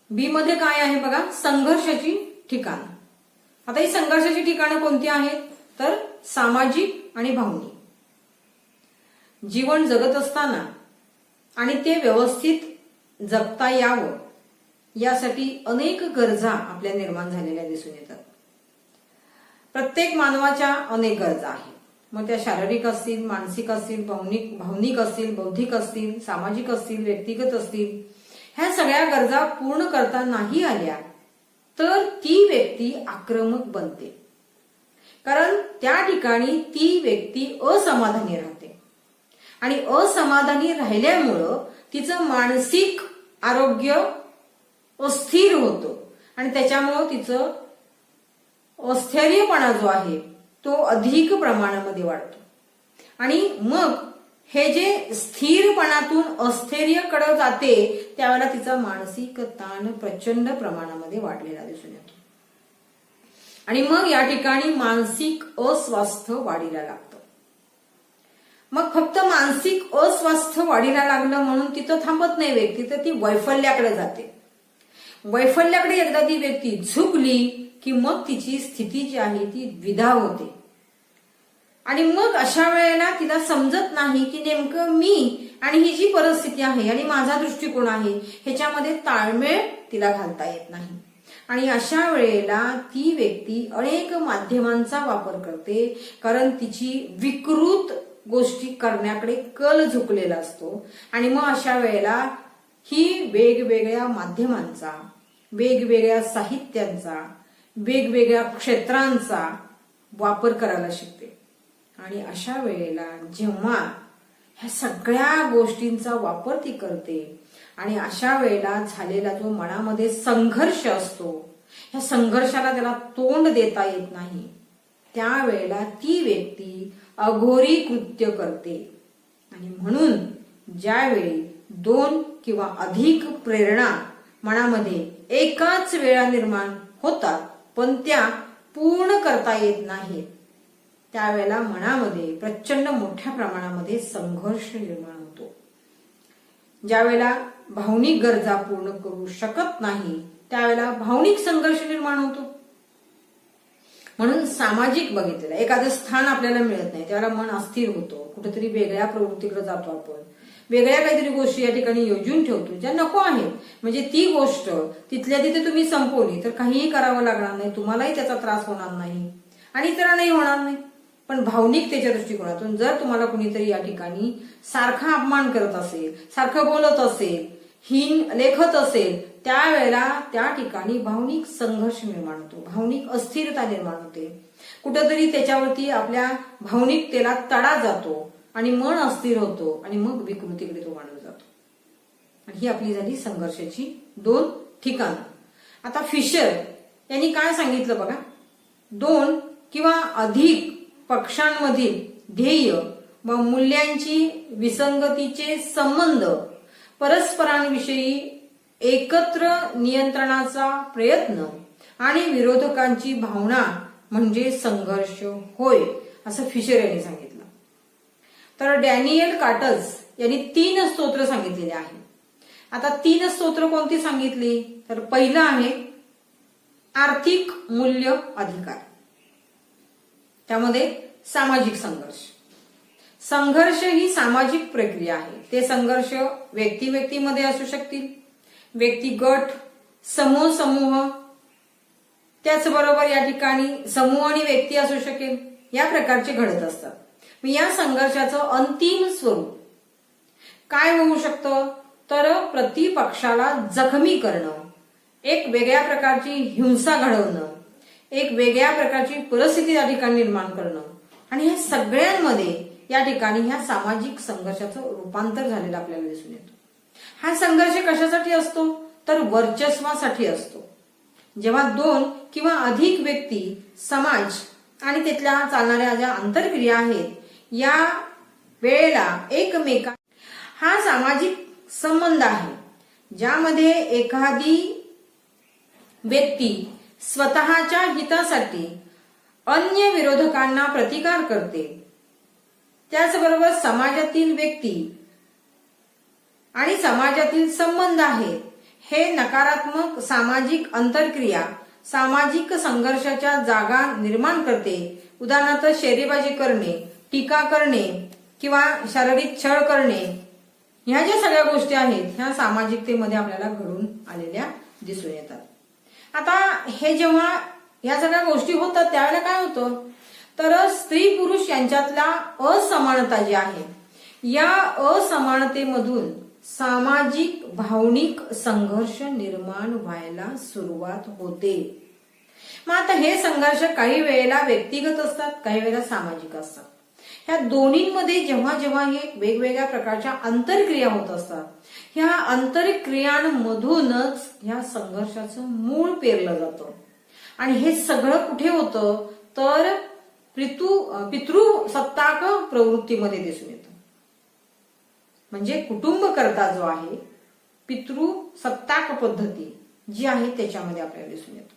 बी मध्ये काय आहे बघा, संघर्षाची ठिकाणं. आता ही संघर्षाची ठिकाणं कोणती आहेत, तर सामाजिक आणि भावनिक. जीवन जगत असताना आणि ते व्यवस्थित जगता यावं यासाठी अनेक गरजा आपल्या निर्माण झालेल्या दिसून येतात. प्रत्येक मानवाच्या अनेक गरजा आहेत. मग त्या शारीरिक असतील, मानसिक असतील, भावनिक असतील, बौद्धिक असतील, सामाजिक असतील, व्यक्तिगत असतील. ह्या सगळ्या गरजा पूर्ण करता नाही आल्या तर ती व्यक्ती आक्रमक बनते. कारण त्या ठिकाणी ती व्यक्ती असमाधानी राहते आणि असमाधानी राहिल्यामुळं तिचं मानसिक आरोग्य अस्थिर होतं आणि त्याच्यामुळं तिचं अस्थैर्यपणा जो आहे तो अधिक प्रमाणामध्ये वाढतो. आणि मग हे जे स्थिरपणातून अस्थैर्यकडे जाते त्यावेळेला तिचा मानसिक ताण प्रचंड प्रमाणामध्ये वाढलेला दिसून येतो आणि मग या ठिकाणी मानसिक अस्वास्थ्य वाढीला लागतं. मग फक्त मानसिक अस्वास्थ्य वाढीला लागलं म्हणून तिथं थांबत नाही व्यक्ती, तर ती वैफल्याकडे जाते. वैफल्याकडे एकदा ती व्यक्ती झुकली की मग तिची स्थिती जी आहे ती द्विधा होते आणि मग अशा वेळेला तिला समजत नाही की नेमकं मी आणि ही जी परिस्थिती आहे आणि माझा दृष्टिकोन आहे ह्याच्यामध्ये ताळमेळ तिला घालता येत नाही. आणि अशा वेळेला ती व्यक्ती अनेक माध्यमांचा वापर करते, कारण तिची विकृत गोष्टी करण्याकडे कल झुकलेला असतो. आणि मग अशा वेळेला ही वेगवेगळ्या माध्यमांचा, वेगवेगळ्या साहित्यांचा, वेगवेगळ्या क्षेत्रांचा वापर करायला शिकते. आणि अशा वेळेला जेव्हा ह्या सगळ्या गोष्टींचा वापर ती करते आणि अशा वेळेला झालेला जो मनामध्ये संघर्ष असतो, ह्या संघर्षाला त्याला तोंड देता येत नाही, त्यावेळेला ती व्यक्ती अघोरी कृत्य करते. आणि म्हणून ज्यावेळी 2 किंवा अधिक प्रेरणा मनामध्ये एकाच वेळा निर्माण होतात पण त्या पूर्ण करता येत नाहीत, त्यावेळेला मनामध्ये प्रचंड मोठ्या प्रमाणामध्ये संघर्ष निर्माण होतो. ज्यावेळेला भावनिक गरजा पूर्ण करू शकत नाही त्यावेळेला भावनिक संघर्ष निर्माण होतो. म्हणून सामाजिक बघितलेलं एखादं स्थान आपल्याला मिळत नाही त्यावेळेला मन अस्थिर होतो, कुठेतरी वेगळ्या प्रवृत्तीकडे जातो, आपण वेगळ्या काहीतरी गोष्टी या ठिकाणी योजून ठेवतो ज्या नको आहेत. म्हणजे ती गोष्ट तिथल्या तिथे तुम्ही संपवली तर काहीही करावं लागणार नाही, तुम्हालाही त्याचा त्रास होणार नाही आणि इतरांनाही होणार नाही. पण भावनिकतेच्या दृष्टिकोनातून जर तुम्हाला कुणीतरी या ठिकाणी सारखा अपमान करत असेल, सारखं बोलत असेल, हीन लेखत असेल, त्यावेळेला त्या ठिकाणी भावनिक संघर्ष निर्माण होतो, भावनिक अस्थिरता निर्माण होते. कुठेतरी त्याच्यावरती आपल्या भावनिकतेला तडा जातो आणि मन अस्थिर होतो आणि मग विकृतीकडे तो मानला जातो. आणि ही आपली झाली संघर्षाची 2 ठिकाणं. आता फिशर यांनी काय सांगितलं बघा, 2 किंवा अधिक पक्षांमधील ध्येय व मूल्यांची विसंगतीचे संबंध, परस्परांविषयी एकत्र नियंत्रणाचा प्रयत्न आणि विरोधकांची भावना म्हणजे संघर्ष होय, असं फिशर यांनी सांगितलं. तर डॅनियल काटज यांनी 3 स्तोत्र सांगितलेले आहेत. आता 3 स्तोत्र कोणती सांगितली, तर पहिलं आहे आर्थिक मूल्य अधिकार. त्यामध्ये सामाजिक संघर्ष. संघर्ष ही सामाजिक प्रक्रिया आहे. ते संघर्ष व्यक्तिमध्ये असू शकतील, व्यक्तिगट, समूह, त्याचबरोबर या ठिकाणी समूह आणि व्यक्ती असू शकेल, या प्रकारचे घडत असतात. या संघर्षाचं अंतिम स्वरूप काय होऊ शकतं, तर प्रतिपक्षाला जखमी करणं, एक वेगळ्या प्रकारची हिंसा घडवणं, एक वेगळ्या प्रकारची परिस्थिती या ठिकाणी निर्माण करणं. आणि ह्या सगळ्यांमध्ये या ठिकाणी ह्या सामाजिक संघर्षाचं रूपांतर झालेलं आपल्याला दिसून येतो. हा संघर्ष कशासाठी असतो, तर वर्चस्वासाठी असतो. जेव्हा 2 किंवा अधिक व्यक्ती, समाज आणि तिथल्या चालणाऱ्या ज्या आंतरक्रिया आहेत या वेळेला एकमेका, हा सामाजिक संबंध आहे ज्यामध्ये एखादी व्यक्ती स्वतःच्या हितासाठी अन्य विरोधकांना प्रतिकार करते, त्याचबरोबर समाजातील व्यक्ती आणि समाजातील संबंध आहेत हे नकारात्मक सामाजिक अंतरक्रिया, सामाजिक संघर्षाच्या जागा निर्माण करते. उदाहरणार्थ शेरेबाजी करणे, टीका करणे किंवा शारीरिक छळ करणे, ह्या ज्या सगळ्या गोष्टी आहेत ह्या सामाजिकतेमध्ये आपल्याला घडून आलेल्या दिसून येतात. आता हे जेव्हा या सगळ्या गोष्टी होतात त्यावेळेला काय होतं, तर स्त्री पुरुष यांच्यातल्या असमानता जी आहे या असमानतेमधून सामाजिक भावनिक संघर्ष निर्माण व्हायला सुरुवात होते. मग आता हे संघर्ष काही वेळेला व्यक्तिगत असतात, काही वेळेला सामाजिक असतात. ह्या दोन्हींमध्ये जेव्हा जेव्हा हे वेगवेगळ्या प्रकारच्या आंतरक्रिया होत असतात, ह्या आंतरक्रियांमधूनच ह्या संघर्षाचं मूळ पेरलं जातं. आणि हे सगळं कुठे होतं, तर पितृसत्ताक प्रवृत्तीमध्ये दिसून येतं. म्हणजे कुटुंबकर्ता जो आहे, पितृसत्ताक पद्धती जी आहे त्याच्यामध्ये आपल्याला दिसून येतो.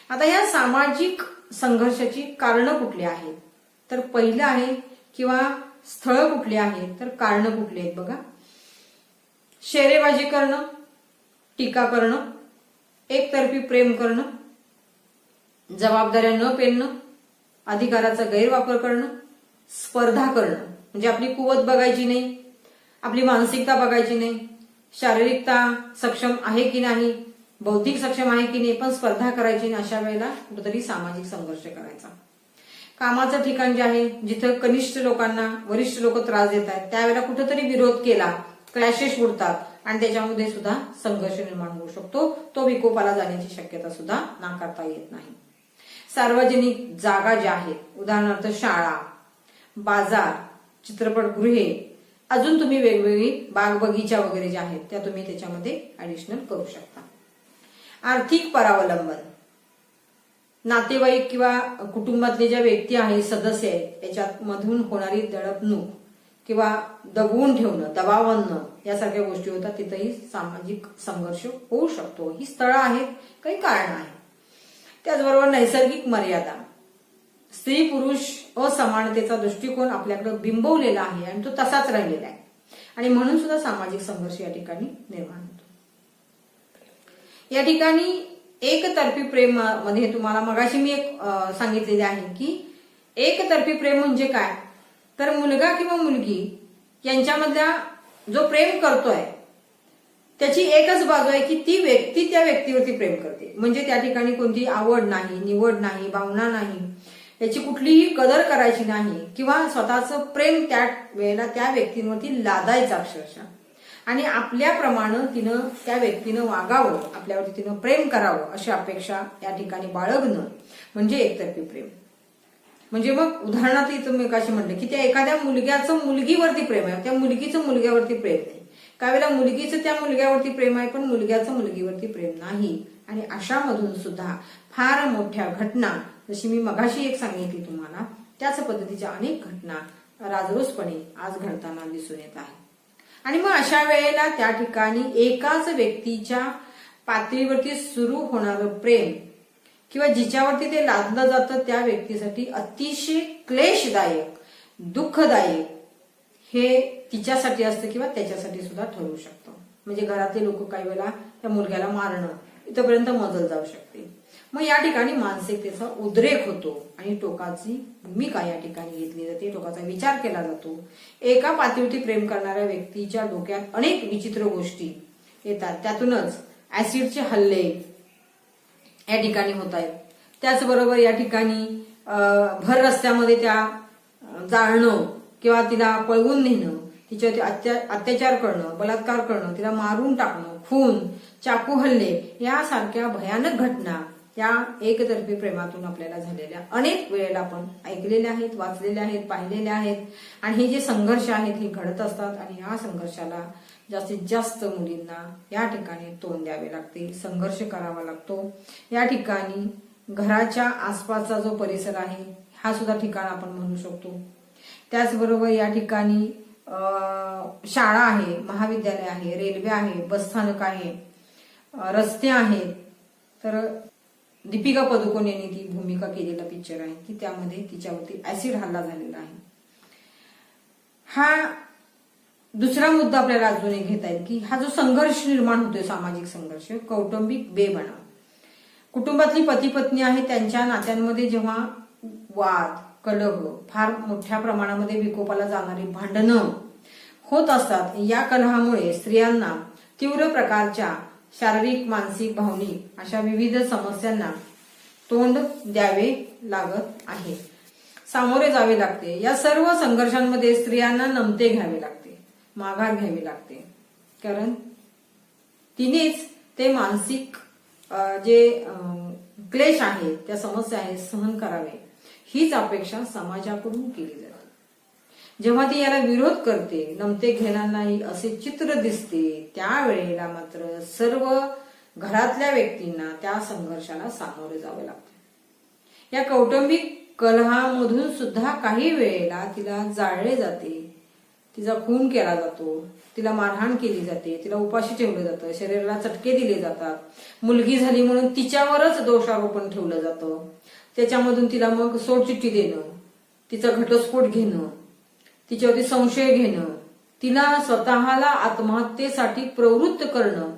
आता या सामाजिक संघर्षाची कारणं कुठली आहेत, तर पहिलं आहे किंवा स्थळ कुठली आहेत, तर कारणं कुठली आहेत बघा. शेरेबाजी करणं, टीका करणं, एकतर्फी प्रेम करणं, जबाबदाऱ्या न पेलणं, अधिकाराचा गैरवापर करणं, स्पर्धा करणं. म्हणजे आपली कुवत बघायची नाही, आपली मानसिकता बघायची नाही, शारीरिकता सक्षम आहे की नाही, बौद्धिक सक्षम आहे की नाही, पण स्पर्धा करायची नाही. अशा वेळेला कुठेतरी सामाजिक संघर्ष करायचा. कामाचं ठिकाण जे आहे जिथं कनिष्ठ लोकांना वरिष्ठ लोक त्रास देत आहेत त्यावेळेला कुठेतरी विरोध केला, क्लॅशेस उडतात आणि त्याच्यामध्ये सुद्धा संघर्ष निर्माण होऊ शकतो. तो विकोपाला जाण्याची शक्यता सुद्धा नाकारता येत नाही. सार्वजनिक जागा ज्या आहेत, उदाहरणार्थ शाळा, बाजार, चित्रपटगृहे, अजून तुम्ही वेगवेगळी बाग बगीचा वगैरे ज्या आहेत त्या तुम्ही त्याच्यामध्ये ऍडिशनल करू शकता. आर्थिक परावलंबन, नातेवाईक किंवा कुटुंबातले ज्या व्यक्ती आहेत, सदस्य आहेत, याच्यात मधून होणारी दडपणूक किंवा दबवून ठेवणं, दबाव आणणं यासारख्या गोष्टी होतात. तिथंही सामाजिक संघर्ष होऊ शकतो. ही स्थळं आहेत, काही कारण आहेत. त्याचबरोबर नैसर्गिक मर्यादा, स्त्री पुरुष असमानतेचा दृष्टिकोन आपल्याकडे बिंबवलेला आहे आणि तो तसाच राहिलेला आहे आणि म्हणून सुद्धा सामाजिक संघर्ष या ठिकाणी निर्माण होतो. या ठिकाणी एकतर्फी प्रेम मध्ये तुम्हाला मगाशी मी एक सांगितलेले आहे की एकतर्फी प्रेम म्हणजे काय, तर मुलगा किंवा मुलगी यांच्यामधल्या जो प्रेम करतोय त्याची एकच बाजू आहे की ती व्यक्ती त्या व्यक्तीवरती प्रेम करते. म्हणजे त्या ठिकाणी कोणती आवड नाही, निवड नाही, भावना नाही, याची कुठलीही कदर करायची नाही किंवा स्वतःचं प्रेम त्या वेळेला त्या व्यक्तींवरती लादायचं अक्षरशः आणि आपल्याप्रमाणे तिनं त्या व्यक्तीनं वागावं, आपल्यावरती तिनं प्रेम करावं अशी अपेक्षा या ठिकाणी बाळगणं म्हणजे एकतर्फी प्रेम. म्हणजे मग उदाहरणार्थ इथं मी कशी म्हटलं की त्या एखाद्या मुलग्याचं मुलगीवरती प्रेम आहे, त्या मुलगीचं मुलग्यावरती प्रेम नाही. काही वेळेला मुलगीचं त्या मुलग्यावरती प्रेम आहे पण मुलग्याचं मुलगीवरती प्रेम नाही. आणि अशामधून सुद्धा फार मोठ्या घटना, जशी मी मगाशी एक सांगितली तुम्हाला, त्याच पद्धतीच्या अनेक घटना राजरोसपणे आज घडताना दिसून येत आहे. आणि मग अशा वेळेला त्या ठिकाणी एकाच व्यक्तीच्या पातळीवरती सुरू होणारं प्रेम किंवा जिच्यावरती ते लादलं जातं त्या व्यक्तीसाठी अतिशय क्लेशदायक, दुःखदायक हे तिच्यासाठी असतं किंवा त्याच्यासाठी सुद्धा ठरू शकतं. म्हणजे घरातले लोक काही वेळेला त्या मुलग्याला मारणं इथपर्यंत मजल जाऊ शकते. मग या ठिकाणी मानसिकतेचा उद्रेक होतो आणि टोकाची भूमिका या ठिकाणी घेतली जाते, टोकाचा विचार केला जातो. एका पातळीवरती प्रेम करणाऱ्या व्यक्तीच्या डोक्यात अनेक विचित्र गोष्टी येतात. त्यातूनच ऍसिडचे हल्ले या ठिकाणी होत आहेत. त्याचबरोबर या ठिकाणी भर रस्त्यामध्ये त्या जाळणं किंवा तिला पळवून नेणं, तिच्यावरती अत्याचार करणं, बलात्कार करणं, तिला मारून टाकणं, खून, चाकू हल्ले यासारख्या भयानक घटना या एकतर्फी प्रेमातून आपल्याला झालेल्या अनेक वेळेला आपण ऐकलेल्या आहेत, वाचलेल्या आहेत, पाहिलेल्या आहेत. आणि हे जे संघर्ष आहेत हे घडत असतात आणि या संघर्षाला जास्तीत जास्त मुलींना या ठिकाणी तोंड द्यावे लागते, संघर्ष करावा लागतो. या ठिकाणी घराच्या आसपासचा जो परिसर आहे हा सुद्धा ठिकाण आपण म्हणू शकतो. त्याचबरोबर या ठिकाणी शाळा आहे, महाविद्यालय आहे, रेल्वे आहे, बसस्थानक आहे, रस्ते आहेत. तर दीपिका पदुकोण यांनी ती भूमिका केलेला पिक्चर आहे की त्यामध्ये तिच्यावरती ऍसिड हल्ला झालेला आहे. हा दुसरा मुद्दा आपल्याला अजून एक घेता येईल की हा जो संघर्ष निर्माण होतोय, सामाजिक संघर्ष, कौटुंबिक बेबनाव, कुटुंबातली पती पत्नी आहे त्यांच्या नात्यांमध्ये जेव्हा वाद, कलह, फार मोठ्या प्रमाणामध्ये विकोपाला जाणारी भांडणं होत असतात, या कलहामुळे स्त्रियांना तीव्र प्रकारच्या शारीरिक, मानसिक, भावनिक अशा विविध समस्यांना तोंड द्यावे लागत आहे, सामोरे जावे लागते. या सर्व संघर्षांमध्ये स्त्रियांना नमते घ्यावे लागते, माघार घ्यावी लागते, कारण तिनेच ते मानसिक जे क्लेश आहे, त्या समस्या आहेत, सहन करावे, हीच अपेक्षा समाजाकडून केली जाते. जेव्हा ती याला विरोध करते, नमते घेणार नाही असे चित्र दिसते, त्यावेळेला मात्र सर्व घरातल्या व्यक्तींना त्या संघर्षाला सामोरे जावे लागते. या कौटुंबिक कलहामधून सुद्धा काही वेळेला तिला जाळले जाते, तिचा खून केला जातो, तिला मारहाण केली जाते, तिला उपाशी ठेवलं जातं, शरीराला चटके दिले जातात, मुलगी झाली म्हणून तिच्यावरच दोषारोपण ठेवलं जातं, त्याच्यामधून तिला मग सोडचिठ्ठी देणं, तिचा घटस्फोट घेणं, तिच्यावरती संशय घेणं, तिला स्वतःला आत्महत्येसाठी प्रवृत्त करणं,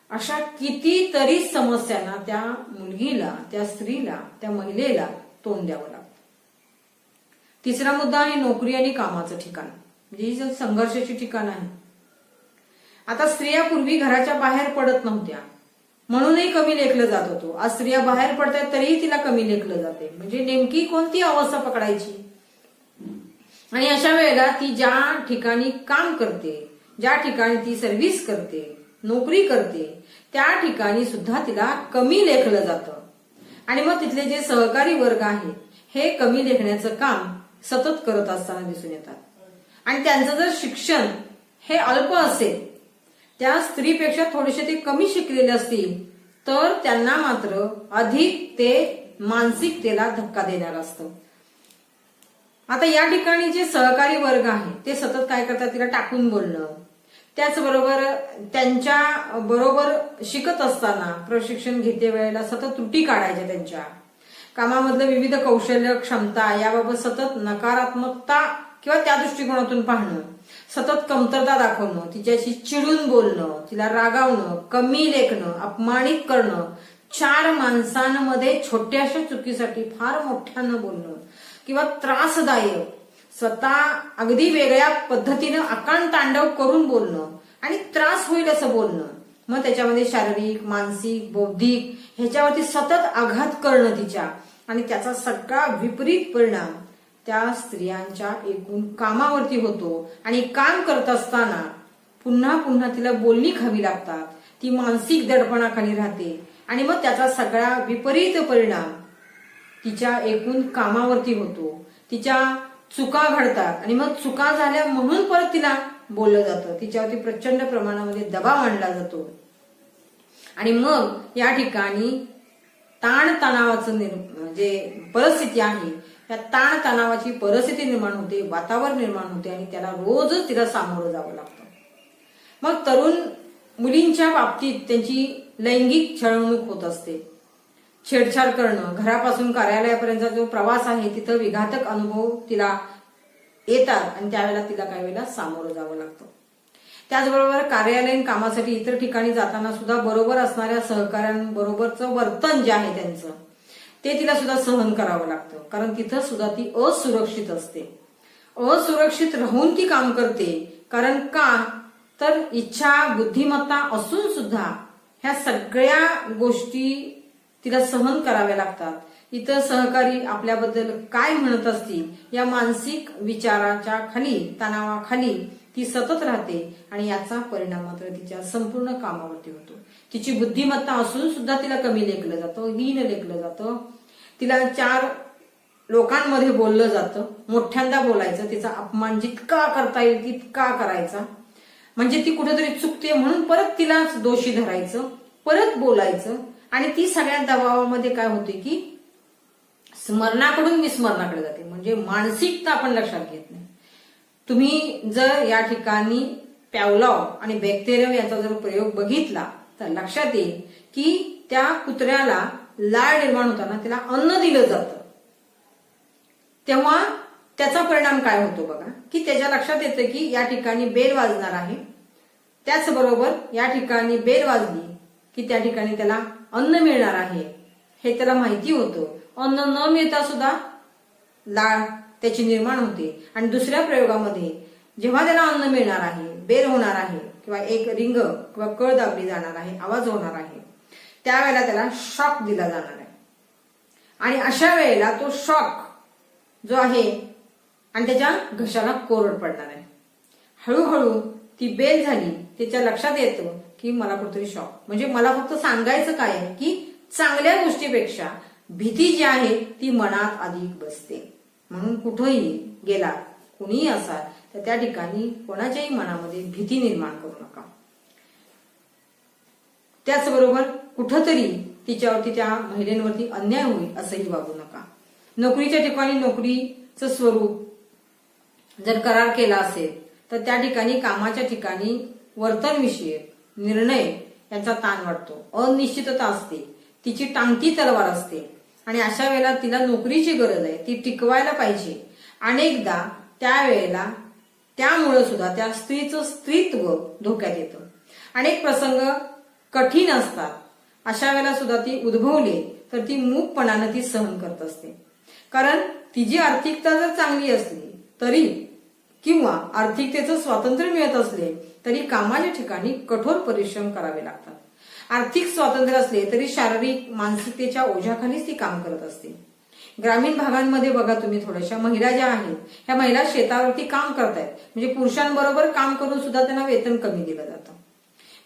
अशा कितीतरी समस्यांना त्या मुलगीला, त्या स्त्रीला, त्या महिलेला तोंड द्यावं लागतं. तिसरा मुद्दा आहे नोकरी आणि कामाचं ठिकाण, म्हणजे ही संघर्षाची ठिकाण आहे. आता स्त्रिया पूर्वी घराच्या बाहेर पडत नव्हत्या म्हणूनही कमी लेखलं जात होतो. आज स्त्रिया बाहेर पडतात तरीही तिला कमी लेखलं जाते. म्हणजे नेमकी कोणती अवस्था पकडायची? आणि अशा वेळेला ती ज्या ठिकाणी काम करते, ज्या ठिकाणी ती सर्व्हिस करते, नोकरी करते, त्या ठिकाणी सुद्धा तिला कमी लेखलं जातं. आणि मग तिथले जे सहकारी वर्ग आहे हे कमी लेखण्याचं काम सतत करत असताना दिसून येतात. आणि त्यांचं जर शिक्षण हे अल्प असेल, त्या स्त्रीपेक्षा थोडेसे ते कमी शिकलेले असतील, तर त्यांना मात्र अधिक ते मानसिकतेला धक्का देणार असतं. आता या ठिकाणी जे सहकारी वर्ग आहे ते सतत काय करतात, तिला टाकून बोलणं, त्याचबरोबर त्यांच्या बरोबर शिकत असताना प्रशिक्षण घेते वेळेला सतत त्रुटी काढायच्या, त्यांच्या कामामधलं विविध कौशल्य, क्षमता याबाबत सतत नकारात्मकता किंवा त्या दृष्टिकोनातून पाहणं, सतत कमतरता दाखवणं, तिच्याशी चिडून बोलणं, तिला रागावणं, कमी लेखणं, अपमानित करणं, चार माणसांमध्ये छोट्याशा चुकीसाठी फार मोठ्यानं बोलणं किंवा त्रासदायक, स्वतः अगदी वेगळ्या पद्धतीनं आकांड तांडव करून बोलणं आणि त्रास होईल असं बोलणं, मग त्याच्यामध्ये शारीरिक, मानसिक, बौद्धिक ह्याच्यावरती सतत आघात करणं तिच्या, आणि त्याचा सगळा विपरीत परिणाम त्या स्त्रियांच्या एकूण कामावरती होतो. आणि काम करत असताना पुन्हा पुन्हा तिला बोलणी खावी लागतात, ती मानसिक दडपणाखाली राहते, आणि मग त्याचा सगळा विपरीत परिणाम तिच्या एकूण कामावरती होतो. तिच्या चुका घडतात आणि मग चुका झाल्या म्हणून परत तिला बोललं जातं, तिच्यावरती प्रचंड प्रमाणामध्ये दबाव आणला जातो. आणि मग या ठिकाणी ताणतणावाचं जे परिस्थिती आहे, त्या ताणतणावाची परिस्थिती निर्माण होते, वातावरण निर्माण होते, आणि त्याला रोजच तिला सामोरं जावं लागतं. मग तरुण मुलींच्या बाबतीत त्यांची लैंगिक छळवणूक होत असते, छेडछाड करणं, घरापासून कार्यालयापर्यंतचा जो प्रवास आहे तिथं विघातक अनुभव तिला येतात, आणि त्यावेळेला तिला काही वेळेला सामोरं जावं लागतं. त्याचबरोबर कार्यालयीन कामासाठी इतर ठिकाणी जाताना सुद्धा बरोबर असणाऱ्या सहकाऱ्यांबरोबरचं वर्तन जे आहे त्यांचं, ते तिला सुद्धा सहन करावं लागतं, कारण तिथं सुद्धा ती असुरक्षित असते. असुरक्षित राहून ती काम करते, कारण का तर इच्छा, बुद्धिमत्ता असून सुद्धा ह्या सगळ्या गोष्टी तिला सहन कराव्या लागतात. इतर सहकारी आपल्याबद्दल काय म्हणत असतील या मानसिक विचाराच्या खाली, तणावाखाली ती सतत राहते, आणि याचा परिणाम मात्र तिच्या संपूर्ण कामावरती होतो. तिची बुद्धिमत्ता असून सुद्धा तिला कमी लेखलं जातं, हीन लेखलं जातं, तिला चार लोकांमध्ये बोललं जातं, मोठ्यांदा बोलायचं, तिचा अपमान जितका करता येईल तितका करायचा, म्हणजे ती कुठेतरी चुकते म्हणून परत तिलाच दोषी धरायचं, परत बोलायचं, आणि ती सगळ्या दबावामध्ये काय होते की स्मरणाकडून विस्मरणाकडे जाते. म्हणजे मानसिकता आपण लक्षात घेत नाही. तुम्ही जर या ठिकाणी पॅवलॉव आणि बॅक्टेरियम याचा जर प्रयोग बघितला तर लक्षात येईल की त्या कुत्र्याला लाळ निर्माण होताना त्याला अन्न दिलं जातं, तेव्हा त्याचा परिणाम काय होतो बघा, की त्याच्या लक्षात येतं की या ठिकाणी बेल वाजणार आहे. त्याचबरोबर या ठिकाणी बेल वाजली की त्या ठिकाणी त्याला अन्न मिळणार आहे हे त्याला माहिती होतं. अन्न न मिळता सुद्धा लाळ त्याची निर्माण होते. आणि दुसऱ्या प्रयोगामध्ये जेव्हा त्याला अन्न मिळणार आहे, बेल होणार आहे किंवा एक रिंग किंवा कळ दाबली जाणार आहे, आवाज होणार आहे, त्यावेळेला त्याला शॉक दिला जाणार आहे. आणि अशा वेळेला तो शॉक जो आहे आणि त्याच्या घशाला कोरड पडणार आहे. हळूहळू ती बेल झाली, त्याच्या लक्षात येतं की मला कुठेतरी शॉक, म्हणजे मला फक्त सांगायचं काय आहे की चांगल्या गोष्टीपेक्षा भीती जी आहे ती मनात अधिक बसते. म्हणून कुठंही गेला, कुणीही असाल तर त्या ठिकाणी कोणाच्याही मनामध्ये भीती निर्माण करू नका. त्याचबरोबर कुठंतरी तिच्यावरती, त्या महिलेवरती अन्याय होईल असंही वागू नका. नोकरीच्या ठिकाणी नोकरीचं स्वरूप जर करार केला असेल तर त्या ठिकाणी कामाच्या ठिकाणी वर्तनविषयक निर्णय यांचा ताण वाटतो, अनिश्चितता असते, तिची टांगती तलवार असते. आणि अशा वेळेला तिला नोकरीची गरज आहे, ती टिकवायला पाहिजे. अनेकदा त्यावेळेला त्यामुळे सुद्धा त्या स्त्रीचं स्त्रीत्व धोक्यात येतं. अनेक प्रसंग कठीण असतात, अशा वेळेला सुद्धा ती उद्भवले तर ती मूकपणानं ती सहन करत असते. कारण तिची आर्थिकता जर चांगली असली तरी किंवा आर्थिकतेचं स्वातंत्र्य मिळत असले तरी कामाच्या ठिकाणी कठोर परिश्रम करावे लागतात. आर्थिक स्वातंत्र्य असले तरी शारीरिक मानसिकतेच्या ओझ्याखालीच ती काम करत असते. ग्रामीण भागांमध्ये बघा तुम्ही, थोड्याशा महिला ज्या आहेत ह्या महिला शेतावरती काम करतायत, म्हणजे पुरुषांबरोबर काम करून सुद्धा त्यांना वेतन कमी दिलं जातं.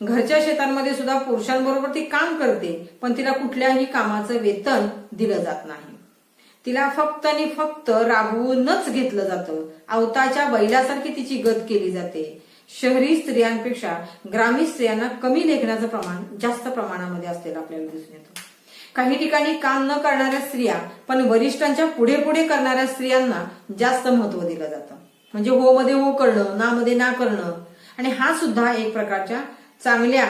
घरच्या शेतांमध्ये सुद्धा पुरुषांबरोबर ती काम करते पण तिला कुठल्याही कामाचं वेतन दिलं जात नाही. तिला फक्त आणि फक्त राबवूनच घेतलं जातं. अवताच्या बैलासारखी तिची गत केली जाते. शहरी स्त्रियांपेक्षा ग्रामीण स्त्रियांना कमी लेखण्याचं प्रमाण जास्त प्रमाणामध्ये असलेलं आपल्याला दिसून येतं. काही ठिकाणी काम न करणाऱ्या स्त्रिया पण वरिष्ठांच्या पुढे पुढे करणाऱ्या स्त्रियांना जास्त महत्व दिलं जातं. म्हणजे हो मध्ये हो करणं, ना मध्ये ना करणं. आणि हा सुद्धा एक प्रकारच्या चांगल्या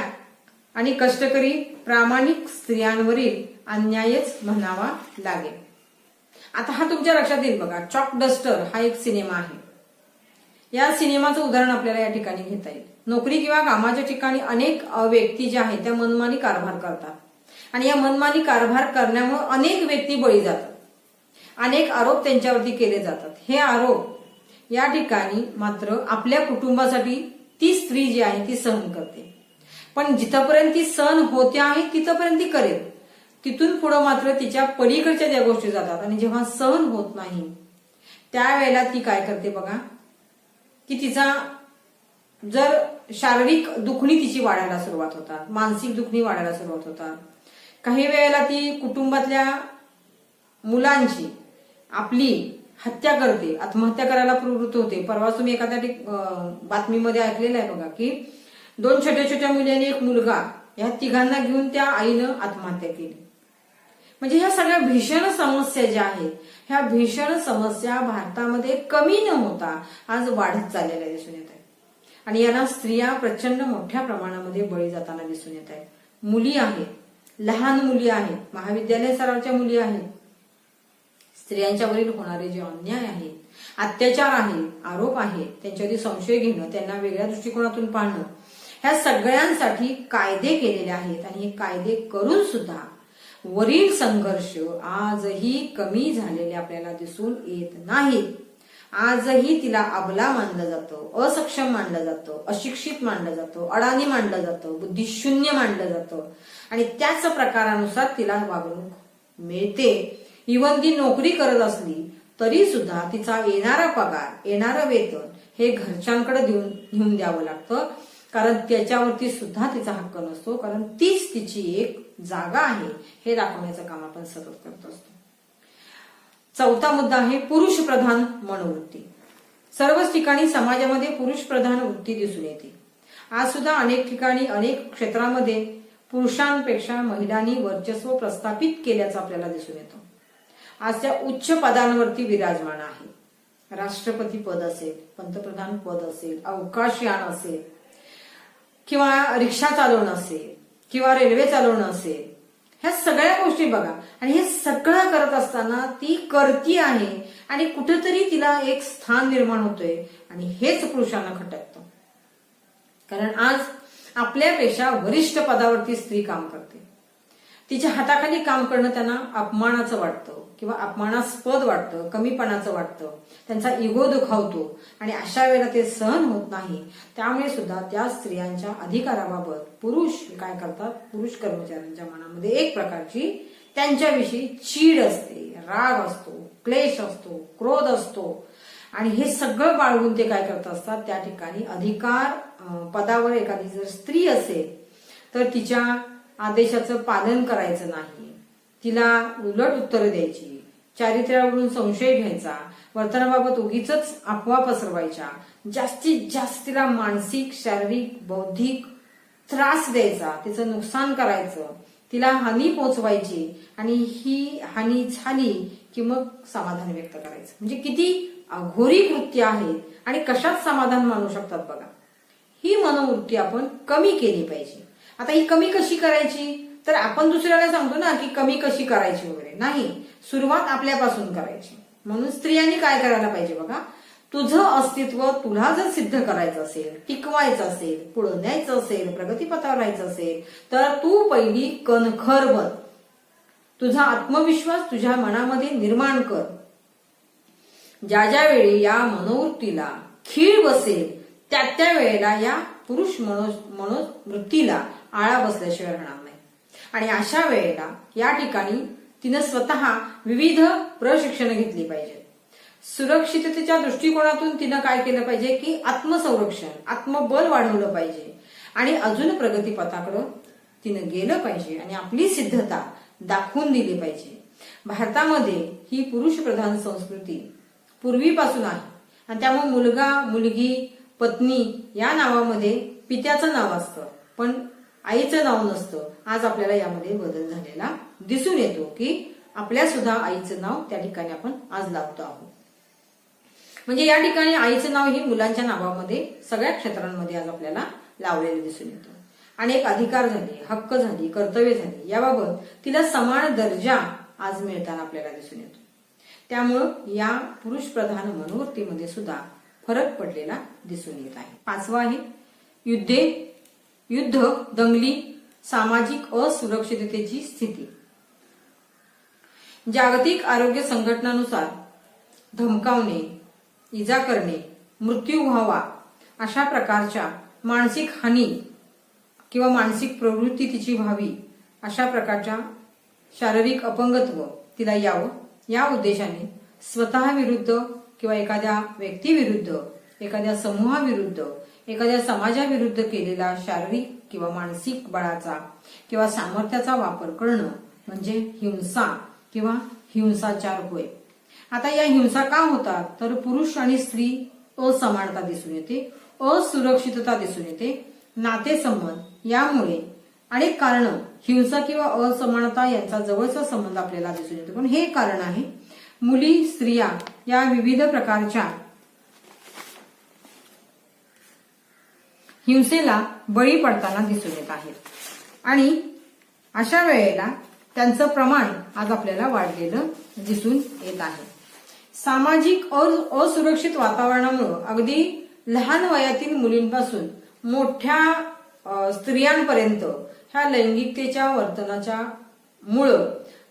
आणि कष्टकरी प्रामाणिक स्त्रियांवरील अन्यायच म्हणावा लागेल. आता हा तुमच्या लक्षात येईल बघा, चॉक डस्टर हा एक सिनेमा आहे. या सिनेमाचं उदाहरण आपल्याला या ठिकाणी घेता येईल. नोकरी किंवा कामाच्या ठिकाणी अनेक व्यक्ती ज्या आहेत त्या मनमानी कारभार करतात आणि या मनमानी कारभार करण्यामुळे अनेक व्यक्ती बळी जातात. अनेक आरोप त्यांच्यावरती केले जातात. हे आरोप या ठिकाणी मात्र आपल्या कुटुंबासाठी ती स्त्री जी आहे ती सहन करते. पण जिथपर्यंत ती सहन होते आहे तिथपर्यंत ती करेल. तिथून पुढे मात्र तिच्या पलीकडच्या ज्या गोष्टी जातात आणि जेव्हा सहन होत नाही त्यावेळेला ती काय करते बघा, की तिचा जर शारीरिक दुखणी तिची वाढायला सुरुवात होतात, मानसिक दुखणी वाढायला सुरुवात होतात. काही वेळेला ती कुटुंबातल्या मुलांची आपली हत्या करते, आत्महत्या करायला प्रवृत्त होते. परवा तुम्ही एखाद्या बातमीमध्ये ऐकलेलं आहे बघा, की 2 छोट्या छोट्या मुली आणि एक मुलगा या तिघांना घेऊन त्या आईनं आत्महत्या केली. म्हणजे ह्या सगळ्या भीषण समस्या ज्या आहेत ह्या भीषण समस्या भारतामध्ये कमी न होता आज वाढत चाललेल्या दिसून येत आहेत. आणि यांना स्त्रिया प्रचंड मोठ्या प्रमाणामध्ये बळी जाताना दिसून येत आहेत. मुली आहेत, लहान मुली आहेत, महाविद्यालय स्तरावरच्या मुली आहेत. स्त्रियांच्यावरील होणारे जे अन्याय आहेत, अत्याचार आहेत, आरोप आहेत, त्यांच्यावरती संशय घेणं, त्यांना वेगळ्या दृष्टिकोनातून पाहणं, ह्या सगळ्यांसाठी कायदे केलेले आहेत. आणि हे कायदे करून सुद्धा वरील संघर्ष आजही कमी झालेले आपल्याला दिसून येत नाहीत. आजही तिला अबला मानलं जातं, असक्षम मानलं जातं, अशिक्षित मानलं जातं, अडाणी मानलं जातं, बुद्धिशून्य मानलं जातं. आणि त्याच प्रकारानुसार तिला वागणूक मिळते. इव्हन ती नोकरी करत असली तरी सुद्धा तिचा येणारा पगार, येणारं वेतन हे घरच्यांकडे घेऊन द्यावं लागतं. कारण त्याच्यावरती सुद्धा तिचा हक्क नसतो. कारण तीच तिची एक जागा आहे हे दाखवण्याचं काम आपण सतत करत असतो. चौथा मुद्दा आहे पुरुष प्रधान मनोवृत्ती. सर्वच ठिकाणी समाजामध्ये पुरुष प्रधान वृत्ती दिसून येते. आज सुद्धा अनेक ठिकाणी, अनेक क्षेत्रामध्ये पुरुषांपेक्षा महिलांनी वर्चस्व प्रस्थापित केल्याचं आपल्याला दिसून येतं. आज त्या उच्च पदांवरती विराजमान आहे. राष्ट्रपती पद असेल, पंतप्रधान पद असेल, अवकाशयान असेल किंवा रिक्षा चालवणं असेल किंवा रेल्वे चालवणं असेल, ह्या सगळ्या गोष्टी बघा, आणि हे सगळं करत असताना ती करती आहे आणि कुठेतरी तिला एक स्थान निर्माण होतोय, आणि हेच पुरुषांना खटकतं. कारण आज आपल्यापेक्षा वरिष्ठ पदावरती स्त्री काम करते. तिच्या हाताखाली काम करणं त्यांना अपमानाचं वाटतं किंवा अपमानास्पद वाटतं, कमीपणाचं वाटतं, त्यांचा इगो दुखावतो, आणि अशा वेळेला ते सहन होत नाही. त्यामुळे सुद्धा त्या स्त्रियांच्या अधिकाराबाबत पुरुष काय करतात, पुरुष कर्मचाऱ्यांच्या मनामध्ये एक प्रकारची त्यांच्याविषयी चीड असते, राग असतो, क्लेश असतो, क्रोध असतो, आणि हे सगळं बाळगून ते काय करत असतात, त्या ठिकाणी अधिकार पदावर एखादी जर स्त्री असेल तर तिच्या आदेशाचं पालन करायचं नाही, तिला उलट उत्तरं द्यायची, चारित्र्यावरून संशय घ्यायचा, वर्तनाबाबत उगीच अफवा पसरवायच्या, जास्तीत जास्त तिला मानसिक, शारीरिक, बौद्धिक त्रास द्यायचा, तिचं नुकसान करायचं, तिला हानी पोचवायची, आणि ही हानी झाली की मग समाधान व्यक्त करायचं. म्हणजे किती अघोरी कृत्य आहे, आणि कशात समाधान मानू शकतात बघा. ही मनोवृत्ती आपण कमी केली पाहिजे. आता ही कमी कशी करायची, तर आपण दुसऱ्याला सांगतो ना की कमी कशी करायची वगैरे, नाही, सुरुवात आपल्यापासून करायची. म्हणून स्त्रियांनी काय करायला पाहिजे बघा, तुझं अस्तित्व तुला जर सिद्ध करायचं असेल, टिकवायचं असेल, पुढे न्यायचं असेल, प्रगतीपथावर राहायचं असेल, तर तू पहिली कणखर बन. तुझा आत्मविश्वास तुझ्या मनामध्ये निर्माण कर. ज्या ज्या वेळी या मनोवृत्तीला खीळ बसेल त्या वेळेला या पुरुष मनोवृत्तीला आळा बसल्याशिवाय राहणार नाही. आणि अशा वेळेला या ठिकाणी तिनं स्वतः विविध प्रशिक्षण घेतली पाहिजे. सुरक्षिततेच्या दृष्टिकोनातून तिनं काय केलं पाहिजे की आत्मसंरक्षण, आत्मबल वाढवलं पाहिजे, आणि अजून प्रगतीपथाकडे तिनं गेलं पाहिजे, आणि आपली सिद्धता दाखवून दिली पाहिजे. भारतामध्ये ही पुरुष प्रधान संस्कृती पूर्वीपासून आहे, आणि त्यामुळे मुलगा, मुलगी, पत्नी या नावामध्ये पित्याचं नाव असतं, पण आईचं नाव नसतं. आज आपल्याला यामध्ये बदल झालेला दिसून येतो की आपल्या सुद्धा आईचं नाव त्या ठिकाणी आपण आज लावतो आहोत. म्हणजे या ठिकाणी आईचं नाव ही मुलांच्या नावामध्ये सगळ्या क्षेत्रांमध्ये आज आपल्याला लावलेलं दिसून येतं. अनेक अधिकार झाले, हक्क झाली, कर्तव्य झाली, याबाबत तिला समान दर्जा आज मिळताना आपल्याला दिसून येतो. त्यामुळं या पुरुष प्रधान मनोवृत्तीमध्ये सुद्धा फरक पडलेला दिसून येत आहे. 5वा आहे युद्ध, दंगली, सामाजिक असुरक्षिततेची स्थिती. जागतिक आरोग्य संघटनानुसार धमकावणे, इजा करणे, मृत्यू व्हावा अशा प्रकारच्या मानसिक हानी किंवा मानसिक प्रवृत्ती तिची व्हावी अशा प्रकारच्या शारीरिक अपंगत्व तिला यावं, या उद्देशाने स्वतः विरुद्ध किंवा एखाद्या व्यक्तीविरुद्ध, एखाद्या समूहाविरुद्ध, एखाद्या समाजाविरुद्ध केलेला शारीरिक किंवा मानसिक बळाचा किंवा सामर्थ्याचा वापर करणं म्हणजे हिंसा किंवा हिंसाचार होय. आता या हिंसा का होतात, तर पुरुष आणि स्त्री असमानता दिसून येते, असुरक्षितता दिसून येते, नातेसंबंध यामुळे अनेक कारण, हिंसा किंवा असमानता यांचा जवळचा संबंध आपल्याला दिसून येतो. पण हे कारण आहे मुली, स्त्रिया या विविध प्रकारच्या हिंसेला बळी पडताना दिसून येत आहेत, आणि अशा वेळेला त्यांचं प्रमाण आज आपल्याला वाढलेलं दिसून येत आहे. सामाजिक असुरक्षित वातावरणामुळे अगदी लहान वयातील मुलींपासून मोठ्या स्त्रियांपर्यंत ह्या लैंगिकतेच्या वर्तनाच्या मुळे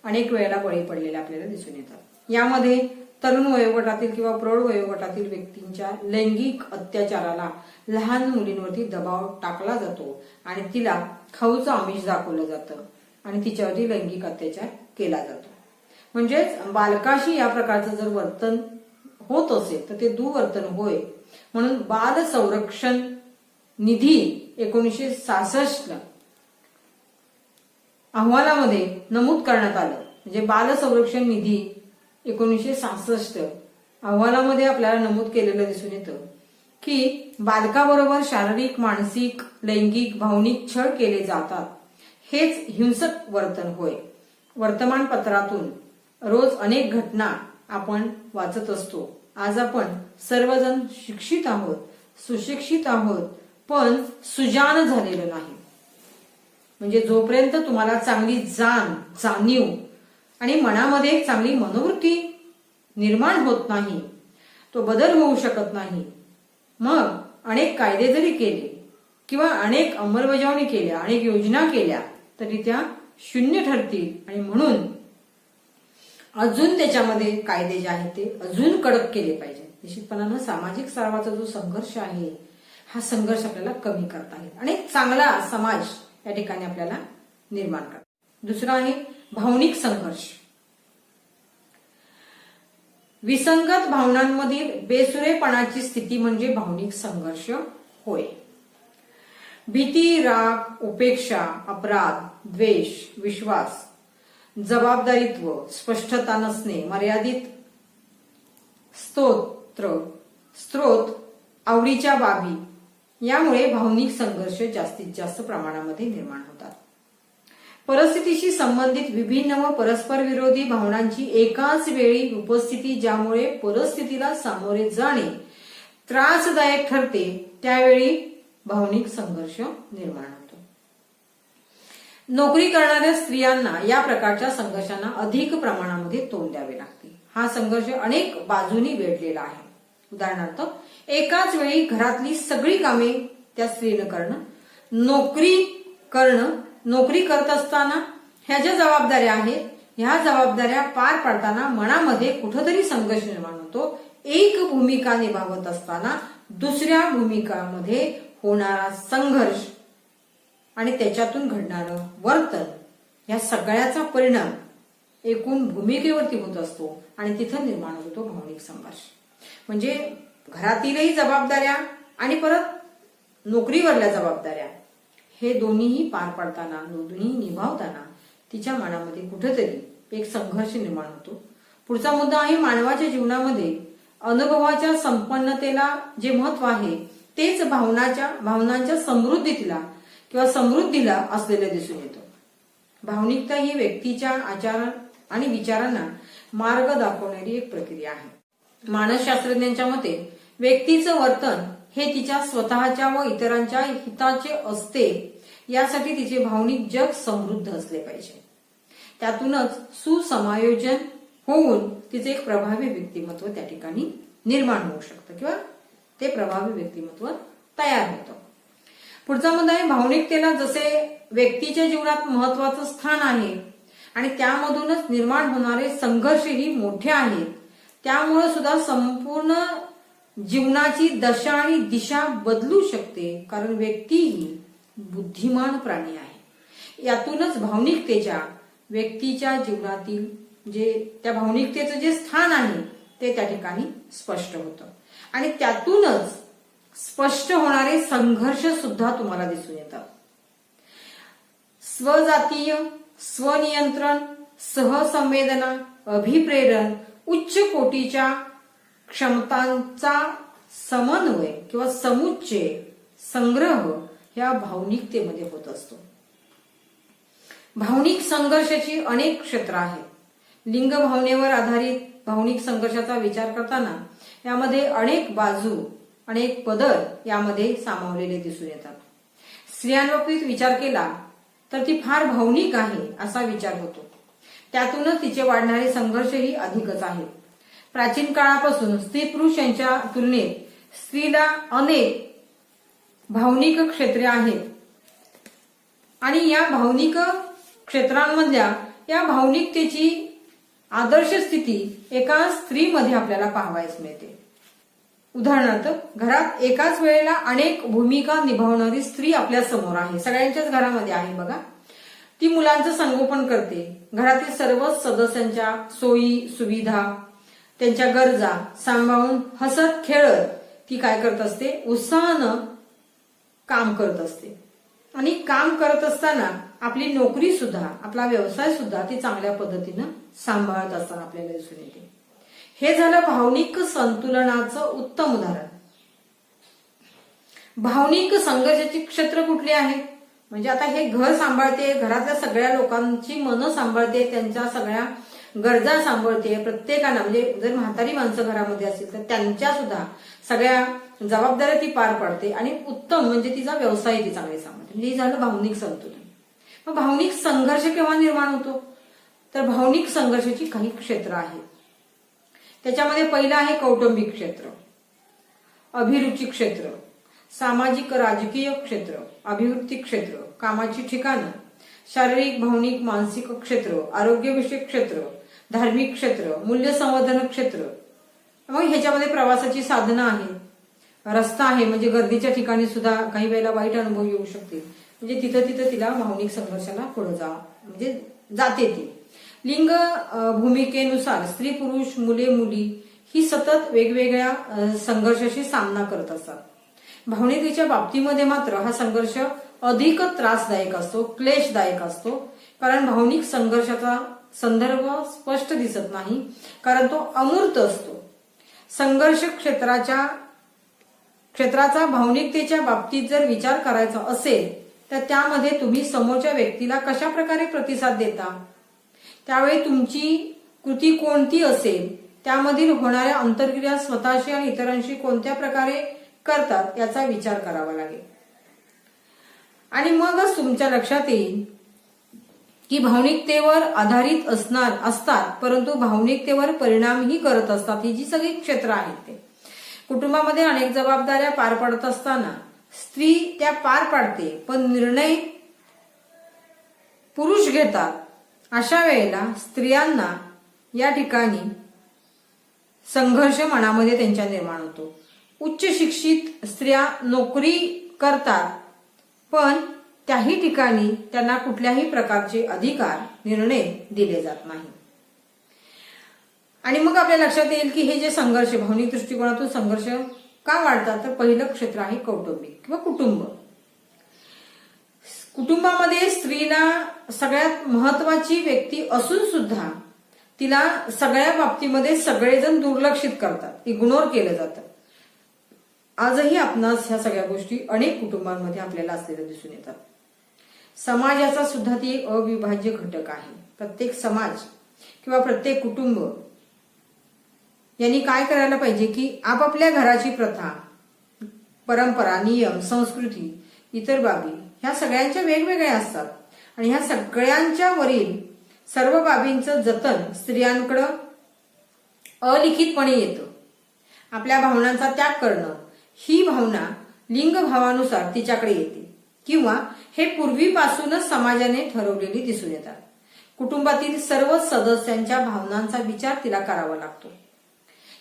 अनेक वेळेला बळी पडलेले आपल्याला दिसून येतात. यामध्ये तरुण वयोगटातील किंवा प्रौढ वयोगटातील व्यक्तींच्या लैंगिक अत्याचाराला लहान मुलींवरती दबाव टाकला जातो, आणि तिला खाऊचं आमिष दाखवलं जातं, आणि तिच्यावरती लैंगिक अत्याचार केला जातो. म्हणजेच बालकाशी या प्रकारचं जर वर्तन होत असेल तर ते दुवर्तन होय. म्हणून बाल संरक्षण निधी 1966 अहवालामध्ये नमूद करण्यात आलं. म्हणजे बाल संरक्षण निधी 1966 अहवालामध्ये आपल्याला नमूद केलेलं दिसून येतं की बालकाबरोबर शारीरिक, मानसिक, लैंगिक, भावनिक छळ केले जातात, हेच हिंसक वर्तन होय. वर्तमानपत्रातून रोज अनेक घटना आपण वाचत असतो. आज आपण सर्वजण शिक्षित आहोत, सुशिक्षित आहोत, पण सुजाण झालेलो नाही. म्हणजे जोपर्यंत तुम्हाला चांगली जाणीव आणि मनामध्ये एक चांगली मनोवृत्ती निर्माण होत नाही, तो बदल होऊ शकत नाही, मग अनेक कायदे जरी केले किंवा अनेक अंमलबजावणी केल्या, अनेक योजना केल्या, तरी त्या शून्य ठरतील. आणि म्हणून अजून त्याच्यामध्ये कायदे जे आहेत ते अजून कडक केले पाहिजे. निश्चितपणानं सामाजिक स्तरावरचा जो संघर्ष आहे, हा संघर्ष आपल्याला कमी करता येईल आणि चांगला समाज या ठिकाणी आपल्याला निर्माण करता. दुसरा आहे भावनिक संघर्ष. विसंगत भावनांमधील बेसुरेपणाची स्थिती म्हणजे भावनिक संघर्ष होय. भीती, राग, उपेक्षा, अपराध, द्वेष, विश्वास, जबाबदारीत्व, स्पष्टता नसणे, मर्यादित स्त्रोत, आवडीच्या बाबी यामुळे भावनिक संघर्ष जास्तीत जास्त प्रमाणामध्ये निर्माण होतात. परिस्थितीशी संबंधित विभिन्न व परस्पर विरोधी भावनांची एकाच वेळी उपस्थिती, ज्यामुळे परिस्थितीला सामोरे जाणे त्रासदायक ठरते, त्यावेळी भावनिक संघर्ष निर्माण होतो. नोकरी करणाऱ्या स्त्रियांना या प्रकारच्या संघर्षांना अधिक प्रमाणामध्ये तोंड द्यावे लागते. हा संघर्ष अनेक बाजूनी वेढलेला आहे. उदाहरणार्थ, एकाच वेळी घरातली सगळी कामे त्या स्त्रीनं करणं, नोकरी करत असताना ह्या ज्या जबाबदाऱ्या आहेत, ह्या जबाबदाऱ्या पार पाडताना मनामध्ये कुठंतरी संघर्ष निर्माण होतो. एक भूमिका निभावत असताना दुसऱ्या भूमिकामध्ये होणारा संघर्ष आणि त्याच्यातून घडणारं वर्तन, या सगळ्याचा परिणाम एकूण भूमिकेवरती होत असतो आणि तिथं निर्माण होतो भावनिक संघर्ष. म्हणजे घरातीलही जबाबदाऱ्या आणि परत नोकरीवरल्या जबाबदाऱ्या, हे दोन्हीही पार पाडताना, दोन्ही निभावताना तिच्या मनामध्ये कुठेतरी एक संघर्ष निर्माण होतो. पुढचा मुद्दा आहे मानवाच्या जीवनामध्ये अनुभवाच्या संपन्नतेला जे महत्व आहे, तेच भावनांच्या समृद्धीला असलेले दिसून येतं. भावनिकता ही व्यक्तीच्या आचार आणि विचारांना मार्ग दाखवणारी एक प्रक्रिया आहे. मानसशास्त्रज्ञांच्या मते व्यक्तीचं वर्तन हे तिच्या स्वतःच्या व इतरांच्या हिताचे असते, यासाठी तिचे भावनिक जग समृद्ध असले पाहिजे. त्यातूनच सुसमायोजन होऊन तिचे एक प्रभावी व्यक्तिमत्व त्या ठिकाणी निर्माण होऊ शकतं किंवा ते प्रभावी व्यक्तिमत्व तयार होतं. पुढचा मुद्दा आहे भावनिकतेला जसे व्यक्तीच्या जीवनात महत्वाचं स्थान आहे आणि त्यामधूनच निर्माण होणारे संघर्षही मोठे आहेत, त्यामुळे सुद्धा संपूर्ण जीवनाची दशा आणि दिशा बदलू शकते. कारण व्यक्ती ही बुद्धिमान प्राणी आहे. यातूनच भावनिकतेच्या व्यक्तीच्या जीवनातील त्या भावनिकतेचं जे स्थान आहे ते त्या ठिकाणी स्पष्ट होतं आणि त्यातूनच स्पष्ट होणारे संघर्ष सुद्धा तुम्हाला दिसून येतात. स्वजातीय, स्वनियंत्रण, सहसंवेदना, अभिप्रेरण, उच्च कोटीच्या क्षमतांचा समन्वय किंवा समुच्चय, संग्रह ह्या भावनिकतेमध्ये होत असतो. भावनिक संघर्षाची अनेक क्षेत्र आहेत. लिंग भावनेवर आधारित भावनिक संघर्षाचा विचार करताना यामध्ये अनेक बाजू, अनेक पदर यामध्ये सामावलेले दिसून येतात. स्त्रियांबाबतीत विचार केला तर ती फार भावनिक आहे असा विचार होतो. त्यातूनच तिचे वाढणारे संघर्षही अधिकच आहेत. प्राचीन काळापासून स्त्री पुरुष यांच्या तुलनेत स्त्रीला अनेक भावनिक क्षेत्रे आहेत आणि या भावनिक क्षेत्रांमधल्या या भावनिकतेची आदर्श स्थिती एका स्त्रीमध्ये आपल्याला पाहावयास मिळते. उदाहरणार्थ, घरात एकाच वेळेला अनेक भूमिका निभावणारी स्त्री आपल्या समोर आहे. सगळ्यांच्याच घरामध्ये आहे बघा. ती मुलांचं संगोपन करते, घरातील सर्व सदस्यांच्या सोयी सुविधा, त्यांच्या गरजा सांभाळून हसत खेळत ती काय करत असते, उत्साहानं काम करत असते. आणि काम करत असताना आपली नोकरी सुद्धा, आपला व्यवसाय सुद्धा ती चांगल्या पद्धतीनं सांभाळत असताना आपल्याला दिसून येते. हे झालं भावनिक संतुलनाचं उत्तम उदाहरण. भावनिक संघर्षाची क्षेत्र कुठली आहेत? म्हणजे आता हे घर सांभाळते, घरातल्या सगळ्या लोकांची मनं सांभाळते, त्यांच्या सगळ्या गरजा सांभाळते, प्रत्येकाला म्हणजे जर म्हातारी माणसं घरामध्ये असतील तर त्यांच्या सुद्धा सगळ्या जबाबदाऱ्या ती पार पाडते आणि उत्तम म्हणजे तिचा व्यवसाय ती चांगली सांभाळते. म्हणजे हे झालं भावनिक संतुलन. मग भावनिक संघर्ष केव्हा निर्माण होतो? तर भावनिक संघर्षाची काही क्षेत्र आहेत. त्याच्यामध्ये पहिलं आहे कौटुंबिक क्षेत्र, अभिरुची क्षेत्र, सामाजिक राजकीय क्षेत्र, अभिवृत्ती क्षेत्र, कामाची ठिकाणं, शारीरिक भावनिक मानसिक क्षेत्र, आरोग्यविषयक क्षेत्र, धार्मिक क्षेत्र, मूल्य संवर्धन क्षेत्र. मग ह्याच्यामध्ये प्रवासाची साधनं आहेत, रस्ता आहे, म्हणजे गर्दीच्या ठिकाणी सुद्धा काही वेळेला वाईट अनुभव येऊ शकते, म्हणजे तिथं तिला भावनिक संघर्षाला पुढे म्हणजे जाते ती. लिंग भूमिकेनुसार स्त्री पुरुष मुले मुली ही सतत वेगवेगळ्या संघर्षाशी सामना करत असतात. भावनिकतेच्या बाबतीमध्ये मात्र हा संघर्ष अधिक त्रासदायक असतो, क्लेशदायक असतो, कारण भावनिक संघर्षाचा संदर्भ स्पष्ट दिसत नाही, कारण तो अमूर्त असतो. संघर्ष क्षेत्राचा भावनिकतेच्या बाबतीत जर विचार करायचा असेल तर त्यामध्ये तुम्ही समोरच्या व्यक्तीला कशा प्रकारे प्रतिसाद देता, त्यावेळी तुमची कृती कोणती असेल, त्यामधील होणाऱ्या आंतरक्रिया स्वतःशी आणि इतरांशी कोणत्या प्रकारे करतात याचा विचार करावा लागेल. आणि मगच तुमच्या लक्षात येईल की भावनिकतेवर आधारित असतात परंतु भावनिकतेवर परिणामही करत असतात ही जी सगळी क्षेत्र आहेत ते. कुटुंबामध्ये अनेक जबाबदाऱ्या पार पडत असताना स्त्री त्या पार पाडते, पण निर्णय पुरुष घेतात. अशा वेळेला स्त्रियांना या ठिकाणी संघर्ष मनामध्ये त्यांच्या निर्माण होतो. उच्च शिक्षित स्त्रिया नोकरी करतात, पण त्याही ठिकाणी त्यांना कुठल्याही प्रकारचे अधिकार निर्णय दिले जात नाही. आणि मग आपल्या लक्षात येईल की हे जे संघर्ष भावनिक दृष्टिकोनातून संघर्ष का वाढतात, तर पहिलं क्षेत्र आहे कौटुंबिक किंवा कुटुंब. कुटुंबामध्ये स्त्रीला सगळ्यात महत्वाची व्यक्ती असून सुद्धा तिला सगळ्या बाबतीमध्ये सगळेजण दुर्लक्षित करतात, इग्नोर केलं जातं. आजही आपणास ह्या सगळ्या गोष्टी अनेक कुटुंबांमध्ये आपल्याला असलेल्या दिसून येतात. समाजाचा सुद्धा ती एक अविभाज्य घटक आहे. प्रत्येक समाज किंवा प्रत्येक कुटुंब यांनी काय करायला पाहिजे की आपापल्या घराची प्रथा, परंपरा, नियम, संस्कृती, इतर बाबी ह्या सगळ्यांच्या वेगवेगळ्या असतात आणि ह्या सगळ्यांच्या वरील सर्व बाबींचं जतन स्त्रियांकडं अलिखितपणे येतं. आपल्या भावनांचा त्याग करणं ही भावना लिंग भावानुसार तिच्याकडे येते किंवा हे पूर्वीपासूनच समाजाने ठरवलेली दिसून येतात. कुटुंबातील सर्व सदस्यांच्या भावनांचा विचार तिला करावा लागतो.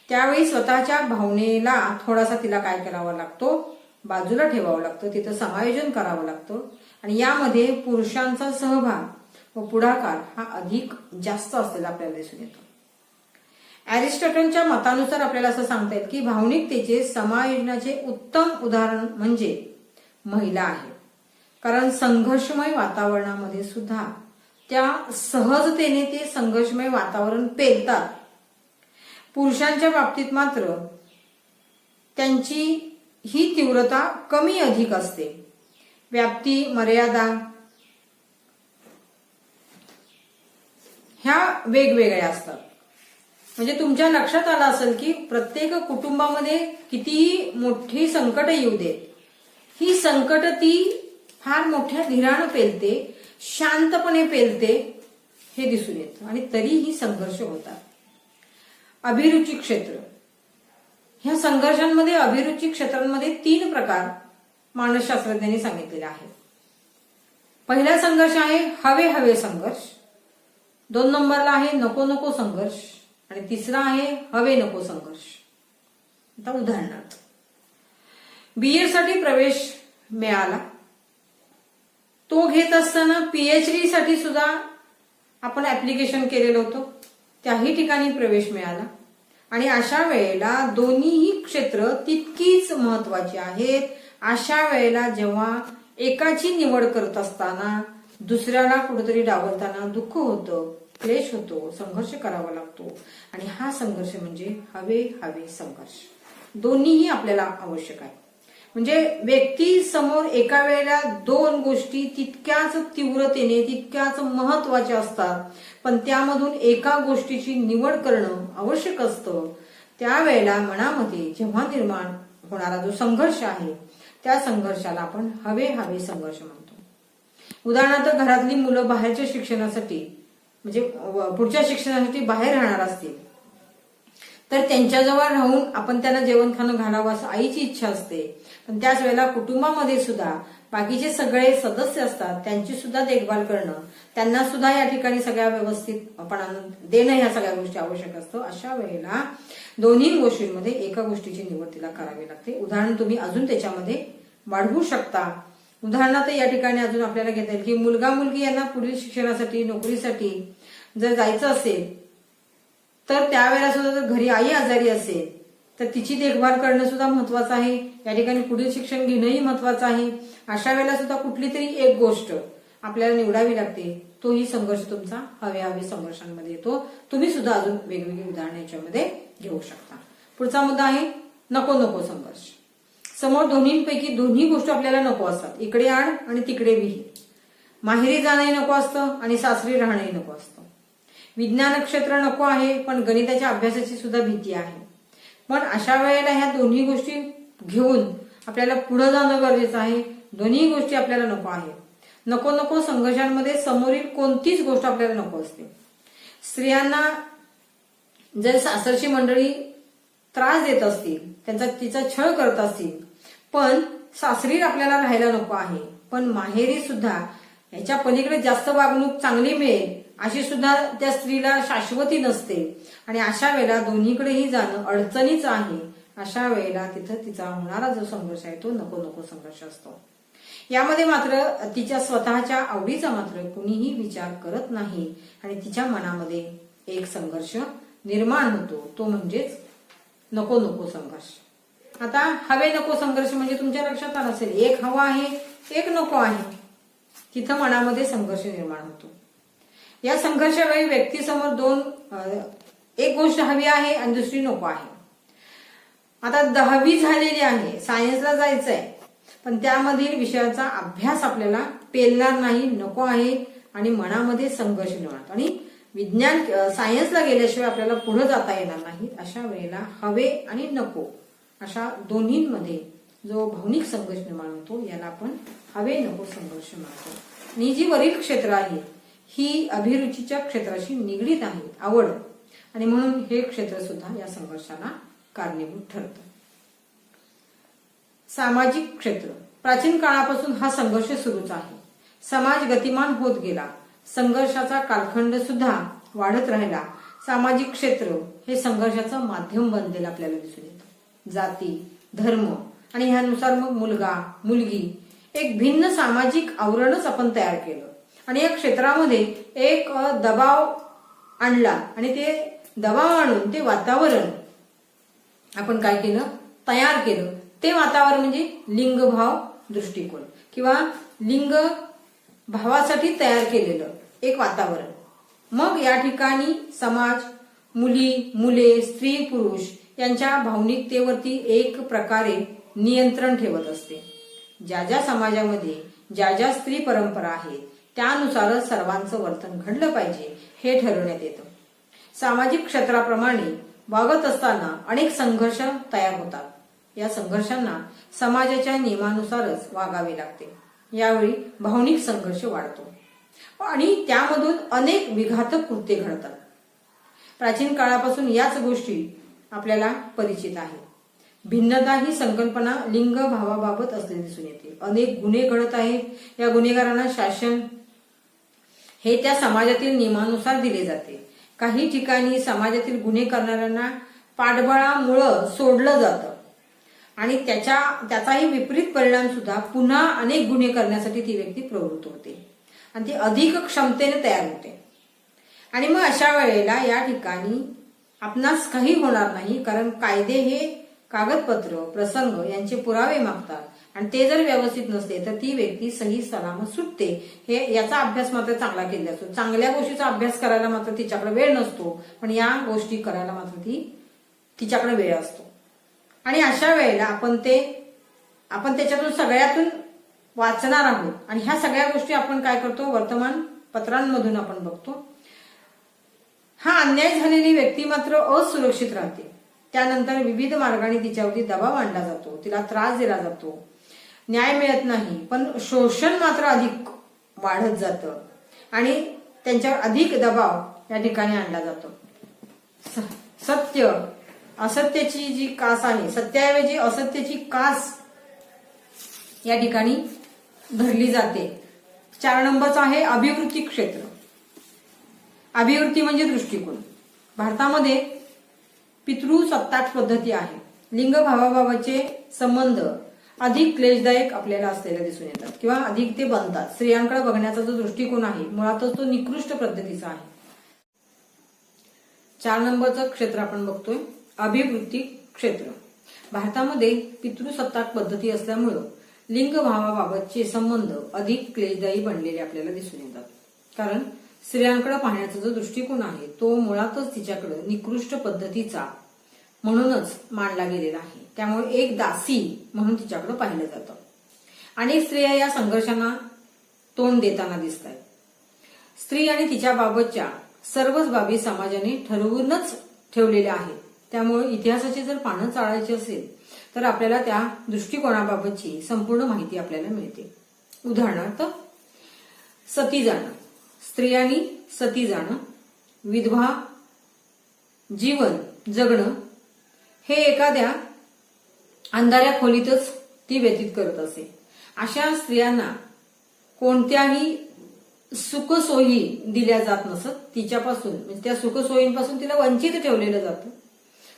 त्यावेळी स्वतःच्या भावनेला थोडासा तिला काय करावा लागतो, बाजूला ठेवावं लागतं, तिथं समायोजन करावं लागतं. आणि यामध्ये पुरुषांचा सहभाग व पुढाकार हा अधिक जास्त असलेला आपल्याला दिसून येतो. अरिस्टॉटलच्या मतानुसार आपल्याला असं सांगता येईल की भावनिकतेचे समायोजनाचे उत्तम उदाहरण म्हणजे महिला आहे, कारण संघर्षमय वातावरणामध्ये सुद्धा त्या सहजतेने ते संघर्षमय वातावरण पेलतात. पुरुषांच्या बाबतीत मात्र त्यांची ही तीव्रता कमी अधिक असते. व्याप्ती, मर्यादा ह्या वेगवेगळ्या असतात. म्हणजे तुमच्या लक्षात आलं असेल की प्रत्येक कुटुंबामध्ये कितीही मोठी संकट येऊ देत, ही संकट ती फार मोठ्या धीरानं पेलते, शांतपणे पेलते, हे दिसून येतं आणि तरीही संघर्ष होतात. अभिरुची क्षेत्र, ह्या संघर्षांमध्ये अभिरुची क्षेत्रांमध्ये 3 प्रकार मानसशास्त्रज्ञांनी सांगितलेले आहेत. पहिला संघर्ष आहे हवे हवे संघर्ष, 2 नंबरला आहे नको नको संघर्ष आणि तिसरा आहे हवे नको संघर्ष. आता उदाहरणार्थ बीएड साठी प्रवेश मिळाला, तो घेत असताना पीएचडी साठी सुद्धा आपण ऍप्लिकेशन केलेलं होतं, त्याही ठिकाणी प्रवेश मिळाला. आणि अशा वेळेला दोन्हीही क्षेत्र तितकीच महत्वाची आहेत. अशा वेळेला जेव्हा एकाची निवड करत असताना दुसऱ्याला कुठेतरी डावलताना दुःख होतं, क्लेश होतो, संघर्ष करावा लागतो. आणि हा संघर्ष म्हणजे हवे हवे संघर्ष. दोन्हीही आपल्याला आवश्यक आहे. म्हणजे व्यक्ती समोर एका वेळेला 2 गोष्टी तितक्याच तीव्रतेने तितक्याच महत्वाच्या असतात, पण त्यामधून एका गोष्टीची निवड करणं आवश्यक असतं. त्यावेळेला मनामध्ये जेव्हा निर्माण होणारा जो संघर्ष आहे त्या संघर्षाला आपण हवे हवे संघर्ष म्हणतो. उदाहरणार्थ घरातली मुलं बाहेरच्या शिक्षणासाठी म्हणजे पुढच्या शिक्षणासाठी बाहेर राहणार असतील तर त्यांच्याजवळ राहून आपण त्यांना जेवण खाणं घालावं असं आईची इच्छा असते. पण त्याच वेळेला कुटुंबामध्ये सुद्धा बाकीचे सगळे सदस्य असतात, त्यांची सुद्धा देखभाल करणं, त्यांना सुद्धा या ठिकाणी सगळ्या व्यवस्थितपणानं देणं, ह्या सगळ्या गोष्टी आवश्यक असतं. अशा वेळेला दोन्ही गोष्टींमध्ये एका गोष्टीची निवड तिला करावी लागते. उदाहरण तुम्ही अजून त्याच्यामध्ये वाढवू शकता. उदाहरणार्थ या ठिकाणी अजून आपल्याला घेता येईल की मुलगा मुलगी यांना पुढील शिक्षणासाठी नोकरीसाठी जर जायचं असेल तर त्यावेळेला सुद्धा जर घरी आई आजारी असेल तर तिची देखभाल करणं सुद्धा महत्वाचं आहे. या ठिकाणी पुढील शिक्षण घेणंही महत्वाचं आहे. अशा वेळेला सुद्धा कुठली तरी एक गोष्ट आपल्याला निवडावी लागते. तोही संघर्ष तुमचा हवे संघर्षांमध्ये येतो. तुम्ही सुद्धा अजून वेगवेगळी उदाहरणं याच्यामध्ये घेऊ शकता. पुढचा मुद्दा आहे नको नको संघर्ष. समोर दोन्हीपैकी दोन्ही गोष्टी आपल्याला नको असतात. इकडे आड आणि तिकडे विहीर. माहेरी जाणंही नको असतं आणि सासरी राहणंही नको असतं. विज्ञान क्षेत्र नको आहे पण गणिताच्या अभ्यासाची सुद्धा भीती आहे. पण अशा वेळेला ह्या दोन्ही गोष्टी घेऊन आपल्याला पुढे जाणं गरजेचं आहे. दोन्ही गोष्टी आपल्याला नको आहेत. नको नको संघर्षांमध्ये समोरील कोणतीच गोष्ट आपल्याला नको असते. स्त्रियांना जर सासरची मंडळी त्रास देत असतील, तिचा छळ करत असतील, पण सासरी आपल्याला राहायला नको आहे, पण माहेरी सुद्धा याच्या पलीकडे जास्त वागणूक चांगली मिळेल अशी सुद्धा त्या स्त्रीला शाश्वती नसते. आणि अशा वेळेला दोन्हीकडेही जाणं अडचणीचं आहे. अशा वेळेला तिथं तिचा होणारा जो संघर्ष आहे तो नको नको संघर्ष असतो. यामध्ये मात्र तिच्या स्वतःच्या आवडीचा मात्र कुणीही विचार करत नाही आणि तिच्या मनामध्ये एक संघर्ष निर्माण होतो, तो म्हणजेच नको नको संघर्ष. आता हवे नको संघर्ष म्हणजे तुमच्या लक्षात आलं असेल, एक हवा आहे एक नको आहे. तिथं मनामध्ये संघर्ष निर्माण होतो. या संघर्षावेळी व्यक्तीसमोर एक गोष्ट हवी आहे आणि दुसरी नको आहे. आता 10वी झालेली आहे, सायन्सला जायचंय, पण त्यामधील विषयाचा अभ्यास आपल्याला पेलणार नाही, नको आहे आणि मनामध्ये संघर्ष निर्माण. आणि विज्ञान सायन्सला गेल्याशिवाय आपल्याला पुढे जाता येणार नाही. अशा वेळेला हवे आणि नको अशा दोन्हींमध्ये जो भावनिक संघर्ष निर्माण होतो याला आपण हवे नको संघर्ष म्हणतो. आणि जी वरील क्षेत्र आहे ही अभिरुचीच्या क्षेत्राशी निगडीत आहे, आवड, आणि म्हणून हे क्षेत्र सुद्धा या संघर्षाला कारणीभूत ठरतं. सामाजिक क्षेत्र. प्राचीन काळापासून हा संघर्ष सुरूच आहे. समाज गतिमान होत गेला, संघर्षाचा कालखंड सुद्धा वाढत राहिला. सामाजिक क्षेत्र हे संघर्षाचं माध्यम बनलेलं आपल्याला दिसून येतं. जाती, धर्म आणि ह्यानुसार मग मुलगा मुलगी एक भिन्न सामाजिक आवरणच आपण तयार केलं आणि या क्षेत्रामध्ये एक दबाव आणला आणि ते दबाव आणून ते वातावरण आपण काय केलं, तयार केलं. ते वातावरण म्हणजे लिंगभाव दृष्टिकोन किंवा लिंग भावासाठी तयार केलेलं एक वातावरण. मग या ठिकाणी समाज मुली मुले स्त्री पुरुष यांच्या भावनिकतेवरती एक प्रकारे नियंत्रण ठेवत असते. ज्या ज्या समाजामध्ये ज्या ज्या स्त्री परंपरा आहेत त्यानुसारच सर्वांचं वर्तन घडलं पाहिजे हे ठरवण्यात येतं. सामाजिक क्षेत्राप्रमाणे वागत असताना अनेक संघर्ष तयार होतात. या संघर्षांना समाजाच्या नियमानुसारच वागावे लागते. यावेळी भावनिक संघर्ष वाढतो आणि त्यामधून अनेक विघातक कृत्ये घडतात. प्राचीन काळापासून याच गोष्टी आपल्याला परिचित आहेत. भिन्नता ही संकल्पना लिंग भावाबाबत असलेली दिसून येते. अनेक गुन्हे घडत आहेत. या गुन्हेगारांना शासन हे त्या समाजातील नियमानुसार दिले जाते. काही ठिकाणी समाजातील गुन्हे करणाऱ्यांना पाठबळामुळं सोडलं जातं आणि त्याचाही विपरीत परिणाम सुद्धा पुन्हा अनेक गुन्हे करण्यासाठी ती व्यक्ती प्रवृत्त होते आणि ती अधिक क्षमतेने तयार होते. आणि मग अशा वेळेला या ठिकाणी आपणास काही होणार नाही, कारण कायदे हे कागदपत्र प्रसंग यांचे पुरावे मागतात आणि ते जर व्यवस्थित नसते तर ती व्यक्ती सही सलामत सुटते. हे याचा अभ्यास मात्र चांगला केला असतो. चांगल्या गोष्टीचा अभ्यास करायला मात्र तिच्याकडे वेळ नसतो, पण या गोष्टी करायला मात्र तिच्याकडे वेळ असतो. आणि अशा वेळेला आपण त्याच्यातून सगळ्यातून वाचणार आहोत आणि ह्या सगळ्या गोष्टी आपण काय करतो, वर्तमानपत्रांमधून आपण बघतो. हा अन्याय झालेली व्यक्ती मात्र असुरक्षित राहते. त्यानंतर विविध मार्गाने तिच्यावरती दबाव आणला जातो, तिला त्रास दिला जातो, न्याय मिळत नाही, पण शोषण मात्र अधिक वाढत जातं आणि त्यांच्यावर अधिक दबाव या ठिकाणी आणला जातो. सत्य असत्याची जी कास आहे, सत्याऐवजी असत्याची कास या ठिकाणी धरली जाते. 4 नंबरचा आहे अभिवृत्ती क्षेत्र. अभिवृत्ती म्हणजे दृष्टिकोन. भारतामध्ये पितृसत्ताक पद्धती आहे. लिंग भावाभावाचे संबंध अधिक क्लेशदायक आपल्याला असलेले दिसून येतात किंवा अधिक ते बनतात. स्त्रियांकडे बघण्याचा जो दृष्टिकोन आहे मुळातच तो निकृष्ट पद्धतीचा आहे. 4 नंबरचं क्षेत्र आपण बघतोय अभिवृत्ती क्षेत्र. भारतामध्ये पितृसत्ताक पद्धती असल्यामुळं लिंग भावाबाबतचे संबंध अधिक क्लेशदायी बनलेले आपल्याला दिसून येतात. कारण स्त्रियांकडे पाहण्याचा जो दृष्टिकोन आहे तो मुळातच तिच्याकडे निकृष्ट पद्धतीचा म्हणूनच मांडला गेलेला आहे. त्यामुळे एक दासी म्हणून तिच्याकडे पाहिलं जातं. अनेक स्त्रिया या संघर्षांना तोंड देताना दिसत आहेत. स्त्री आणि तिच्या बाबतच्या सर्वच बाबी समाजाने ठरवूनच ठेवलेल्या आहेत. त्यामुळे इतिहासाची जर पानं चाळायची असेल तर आपल्याला त्या दृष्टिकोनाबाबतची संपूर्ण माहिती आपल्याला मिळते. उदाहरणार्थ सती जाणं, स्त्रियांनी सती जाणं, विधवा जीवन जगणं हे एखाद्या अंधाऱ्या खोलीतच ती व्यतीत करत असे. अशा स्त्रियांना कोणत्याही सुखसोयी दिल्या जात नसत. तिच्यापासून म्हणजे त्या सुखसोयींपासून तिला वंचित ठेवलेलं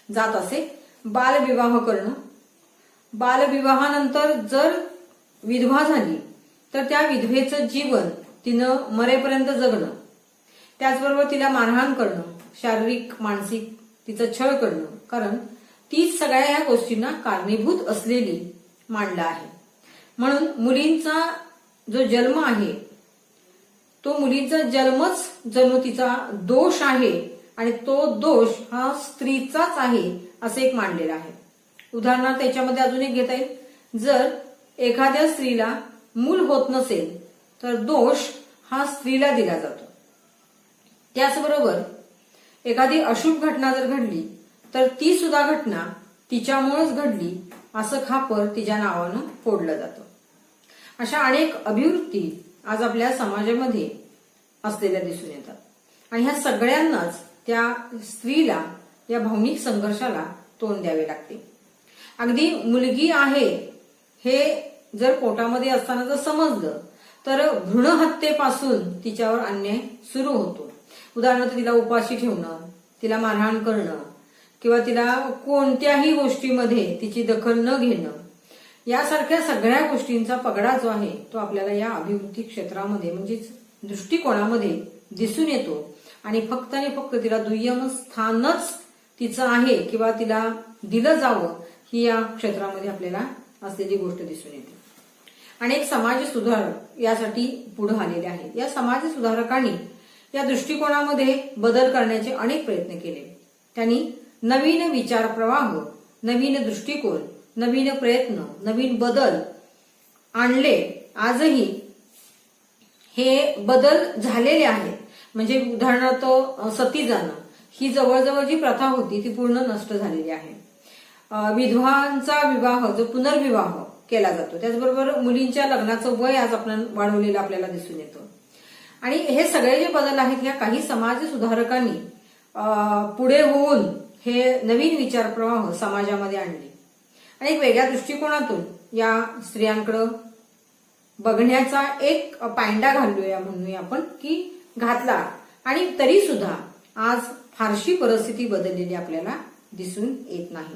जात असे. बालविवाह करणं, बालविवाहानंतर जर विधवा झाली तर त्या विधवेचं जीवन तिनं मरेपर्यंत जगणं, त्याचबरोबर तिला मारहाण करणं, शारीरिक मानसिक तिचा छळ करणं, कारण तीच सगळ्या या गोष्टींना कारणीभूत असलेली मांडला आहे. म्हणून मुलींचा जो जन्म आहे तो मुलीचा जन्मच जणू तिचा दोष आहे आणि तो दोष हा स्त्रीचाच आहे असं एक मांडलेलं आहे. उदाहरणार्थ याच्यामध्ये अजून एक घेता येईल. जर एखाद्या स्त्रीला मूल होत नसेल तर दोष हा स्त्रीला दिला जातो. त्याचबरोबर एखादी अशुभ घटना जर घडली तर ती सुद्धा घटना तिच्यामुळेच घडली असं खापर तिच्या नावानं फोडलं जातं. अशा अनेक अभिवृत्ती आज आपल्या समाजामध्ये असलेल्या दिसून येतात आणि ह्या सगळ्यांनाच त्या स्त्रीला या भावनिक संघर्षाला तोंड द्यावे लागते. अगदी मुलगी आहे हे जर पोटामध्ये असताना जर समजलं तर भ्रूण हत्येपासून तिच्यावर अन्याय सुरू होतो. उदाहरणार्थ तिला उपाशी ठेवणं, तिला मारहाण करणं किंवा तिला कोणत्याही गोष्टीमध्ये तिची दखल न घेणं यासारख्या सगळ्या गोष्टींचा पगडा जो आहे तो आपल्याला या अभिवृत्ती क्षेत्रामध्ये म्हणजेच दृष्टिकोनामध्ये दिसून येतो आणि फक्त तिला दुय्यम स्थानच तिचं आहे किंवा तिला दिलं जावं ही या क्षेत्रामध्ये आपल्याला असलेली गोष्ट दिसून येते. अनेक समाज सुधारक यासाठी पुढे आलेले आहेत. या समाज सुधारकांनी या दृष्टिकोनामध्ये बदल करण्याचे अनेक प्रयत्न केले. त्यांनी नवीन विचार प्रवाह, नवीन दृष्टिकोन, नवीन प्रयत्न, नवीन बदल आणले. आजही हे बदल झालेले आहेत. म्हणजे उदाहरणार्थ सती जाणं ही जवळजवळ जी प्रथा होती ती पूर्ण नष्ट झालेली आहे. विधवांचा विवाह जो पुनर्विवाह केला जातो, त्याचबरोबर मुलींच्या लग्नाचं वय आज आपण वाढवलेलं आपल्याला दिसून येतं. आणि हे सगळे जे बदल आहेत ह्या काही समाज सुधारकांनी पुढे होऊन हे नवीन विचार प्रवाह समाजामध्ये आणले आणि एक वेगळ्या दृष्टिकोनातून या स्त्रियांकडे बघण्याचा एक पायंडा घालूया म्हणूया आपण की घातला. आणि तरी सुद्धा आज फारशी परिस्थिती बदललेली आपल्याला दिसून येत नाही.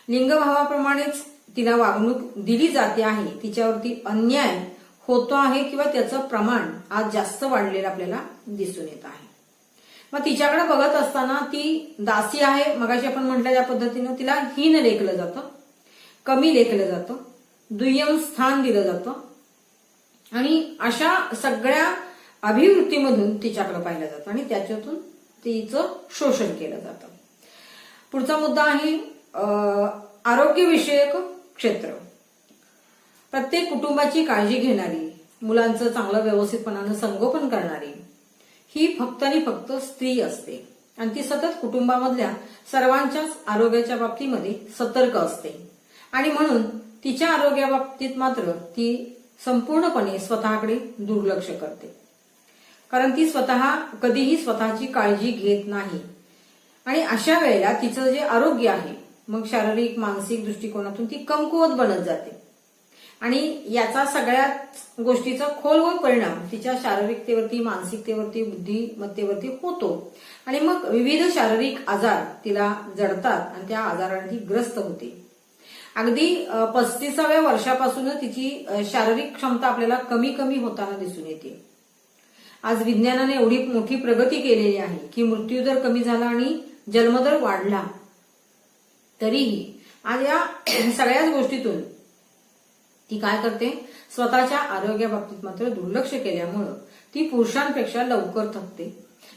लिंगभावाप्रमाणेच तिला वागणूक दिली जाते आहे, तिच्यावरती अन्याय होतो आहे किंवा त्याचं प्रमाण आज जास्त वाढलेलं आपल्याला दिसून येत आहे. मग तिच्याकडे बघत असताना ती दासी आहे, मगाशी आपण म्हटलं त्या पद्धतीनं तिला हीन लेखलं जातं, कमी लेखलं जातं, दुय्यम स्थान दिलं जातं आणि अशा सगळ्या अभिवृत्तीमधून तिच्याकडे पाहिलं जातं आणि त्याच्यातून तिचं शोषण केलं जातं. पुढचा मुद्दा आहे आरोग्यविषयक क्षेत्र. प्रत्येक कुटुंबाची काळजी घेणारी, मुलांचं चांगलं व्यवस्थितपणानं संगोपन करणारी ही फक्त आणि फक्त स्त्री असते आणि ती सतत कुटुंबामधल्या सर्वांच्याच आरोग्याच्या बाबतीमध्ये सतर्क असते आणि म्हणून तिच्या आरोग्याबाबतीत मात्र ती संपूर्णपणे स्वतःकडे दुर्लक्ष करते, कारण ती स्वतः कधीही स्वतःची काळजी घेत नाही. आणि अशा वेळेला तिचं जे आरोग्य आहे मग शारीरिक मानसिक दृष्टिकोनातून ती कमकुवत बनत जाते. आणि याचा सगळ्याच गोष्टीचा खोलवर परिणाम तिच्या शारीरिकतेवरती, मानसिकतेवरती, बुद्धिमत्तेवरती होतो. आणि मग विविध शारीरिक आजार तिला जडतात आणि त्या आजाराने ती ग्रस्त होते. अगदी 35व्या वर्षापासूनच तिची शारीरिक क्षमता आपल्याला कमी कमी होताना दिसून येते. आज विज्ञानाने एवढी मोठी प्रगती केलेली आहे की मृत्यूदर कमी झाला आणि जन्मदर वाढला, तरीही आज या सगळ्याच गोष्टीतून ती काय करते, स्वतःच्या आरोग्याबाबतीत मात्र दुर्लक्ष केल्यामुळं ती पुरुषांपेक्षा लवकर थकते.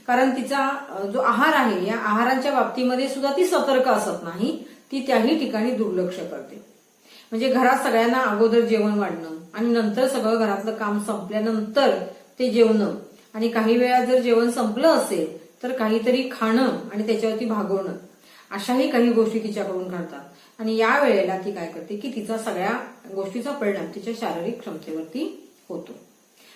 कारण तिचा जो आहार आहे या आहारांच्या बाबतीमध्ये सुद्धा ती सतर्क असत नाही, ती त्याही ठिकाणी दुर्लक्ष करते. म्हणजे घरात सगळ्यांना अगोदर जेवण वाढणं आणि नंतर सगळं घरातलं काम संपल्यानंतर ते जेवणं, आणि काही वेळा जर जेवण संपलं असेल तर काहीतरी खाणं आणि त्याच्यावरती भागवणं, अशाही काही गोष्टी तिच्याकडून घडतात. आणि या वेळेला ती काय करते की तिचा सगळ्या गोष्टीचा परिणाम तिच्या शारीरिक क्षमतेवरती होतो.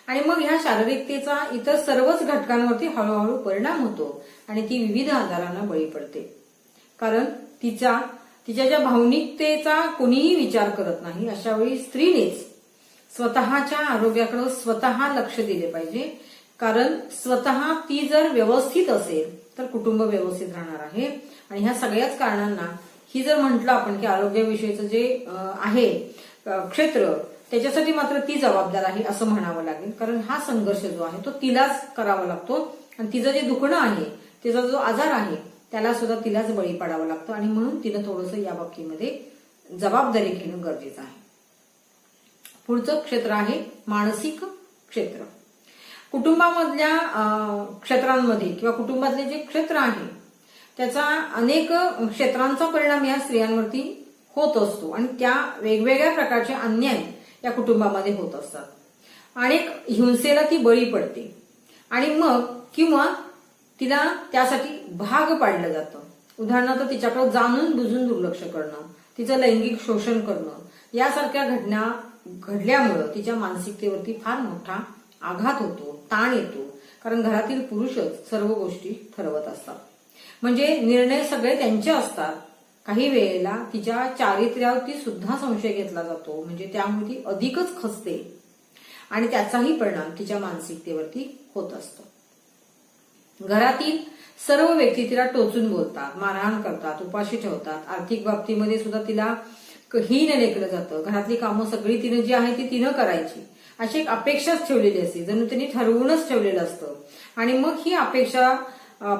आणि मग ह्या शारीरिकतेचा इतर सर्वच घटकांवरती हळूहळू परिणाम होतो आणि ती विविध आजारांना बळी पडते. कारण तिच्या ज्या भावनिकतेचा कोणीही विचार करत नाही, अशा वेळी स्त्रीनेच स्वतःच्या आरोग्याकडे स्वतः लक्ष दिले पाहिजे. कारण स्वतः ती जर व्यवस्थित असेल तर कुटुंब व्यवस्थित राहणार आहे. आणि ह्या सगळ्याच कारणांना ही जर म्हटलं आपण की आरोग्याविषयीचं जे आहे क्षेत्र, त्याच्यासाठी मात्र ती जबाबदार आहे असं म्हणावं लागेल. कारण हा संघर्ष जो आहे तो तिलाच करावा लागतो आणि तिचं जे दुखणं आहे, तिचा जो आजार आहे त्याला सुद्धा तिलाच बळी पाडावं लागतं. आणि म्हणून तिनं थोडंसं या बाबतीमध्ये जबाबदारी घेणं गरजेचं आहे. पुढचं क्षेत्र आहे मानसिक क्षेत्र. कुटुंबामधल्या क्षेत्रांमध्ये किंवा कुटुंबातले जे क्षेत्र आहे त्याचा अनेक क्षेत्रांचा परिणाम या स्त्रियांवरती होत असतो आणि त्या वेगवेगळ्या प्रकारचे अन्याय या कुटुंबामध्ये होत असतात. अनेक हिंसेला ती बळी पडते आणि मग किंवा तिला त्यासाठी भाग पाडलं जातं. उदाहरणार्थ तिच्याकडे जाणून बुजून दुर्लक्ष करणं, तिचं लैंगिक शोषण करणं, यासारख्या घटना घडल्यामुळं तिच्या मानसिकतेवरती फार मोठा आघात होतो, ताण येतो. कारण घरातील पुरुषच सर्व गोष्टी ठरवत असतात, म्हणजे निर्णय सगळे त्यांचे असतात. काही वेळेला तिच्या चारित्र्यावरती सुद्धा संशय घेतला जातो, म्हणजे त्यामुळे ती अधिकच खचते आणि त्याचाही परिणाम तिच्या मानसिकतेवरती होत असतो. घरातील सर्व व्यक्ती तिला टोचून बोलतात, मारहाण करतात, उपाशी ठेवतात. आर्थिक बाबतीमध्ये सुद्धा तिला हीन लेखलं जातं. घरातली कामं सगळी तिनं जी आहे ती तिनं करायची अशी एक अपेक्षाच ठेवलेली असते, जणू त्यांनी ठरवूनच ठेवलेलं असतं. आणि मग ही अपेक्षा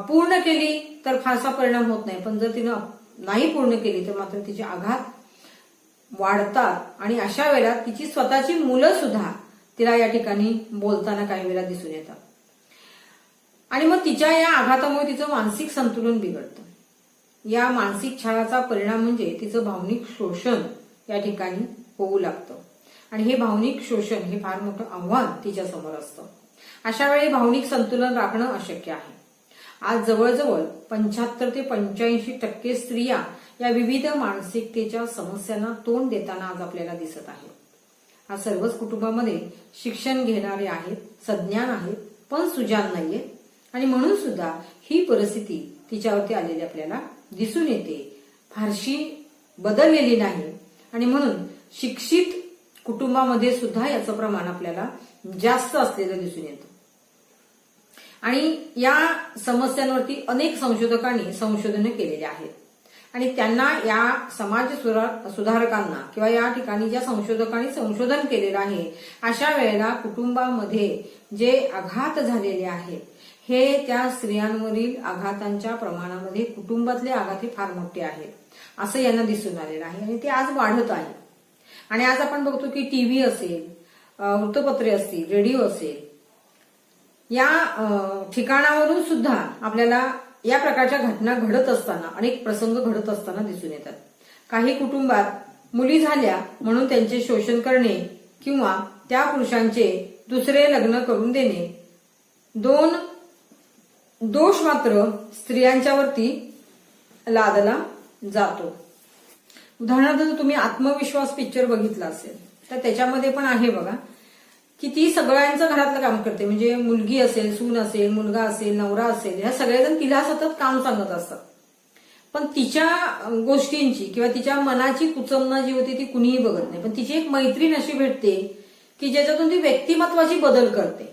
पूर्ण केली तर फारसा परिणाम होत नाही, पण जर तिनं नाही पूर्ण केली तर मात्र तिचे आघात वाढतात. आणि अशा वेळेला तिची स्वतःची मुलं सुद्धा तिला या ठिकाणी बोलताना काही वेळा दिसून येतात. आणि मग तिच्या या आघातामुळे तिचं मानसिक संतुलन बिघडतं. या मानसिक छळाचा परिणाम म्हणजे तिचं भावनिक शोषण या ठिकाणी होऊ लागतं. आणि हे भावनिक शोषण हे फार मोठं आव्हान तिच्या समोर असतं. अशा वेळी भावनिक संतुलन राखणं अशक्य आहे. आज जवळजवळ 75 ते 85% स्त्रिया या विविध मानसिकतेच्या समस्यांना तोंड देताना आज आपल्याला दिसत आहे. आज सर्वच कुटुंबामध्ये शिक्षण घेणारे आहेत, सज्ञान आहेत, पण सुजाण नाहीये. आणि म्हणून सुद्धा ही परिस्थिती तिच्यावरती आलेली आपल्याला दिसून येते, फारशी बदललेली नाही. आणि म्हणून शिक्षित कुटुंबामध्ये सुद्धा याचं प्रमाण आपल्याला जास्त असलेलं दिसून येतं. आणि या समस्यांवरती अनेक संशोधकांनी संशोधनं केलेली आहेत आणि त्यांना या समाज सुधारकांना किंवा या ठिकाणी ज्या संशोधकांनी संशोधन केलेलं आहे, अशा वेळेला कुटुंबामध्ये जे आघात झालेले आहेत हे त्या स्त्रियांवरील आघातांच्या प्रमाणामध्ये कुटुंबातले आघात हे फार मोठे आहेत असं यांना दिसून आलेलं आहे आणि ते आज वाढत आहे. आणि आज आपण बघतो की टीव्ही असेल, वृत्तपत्रे असतील, रेडिओ असेल, या ठिकाणावरून सुद्धा आपल्याला या प्रकारच्या घटना घडत असताना, अनेक प्रसंग घडत असताना दिसून येतात. काही कुटुंबात मुली झाल्या म्हणून त्यांचे शोषण करणे किंवा त्या पुरुषांचे दुसरे लग्न करून देणे, दोष मात्र स्त्रियांच्यावरती लादला जातो. उदाहरणार्थ जर तुम्ही आत्मविश्वास पिक्चर बघितला असेल तर त्याच्यामध्ये पण आहे बघा की ती सगळ्यांचं घरातलं काम करते. म्हणजे मुलगी असेल, सून असेल, मुलगा असेल, नवरा असेल, ह्या सगळेजण तिला सतत काम सांगत असतात. पण तिच्या गोष्टींची किंवा तिच्या मनाची कुचंबना जी होती ती कुणीही बघत नाही. पण तिची एक मैत्रीण अशी भेटते की ज्याच्यातून ती व्यक्तिमत्वाची बदल करते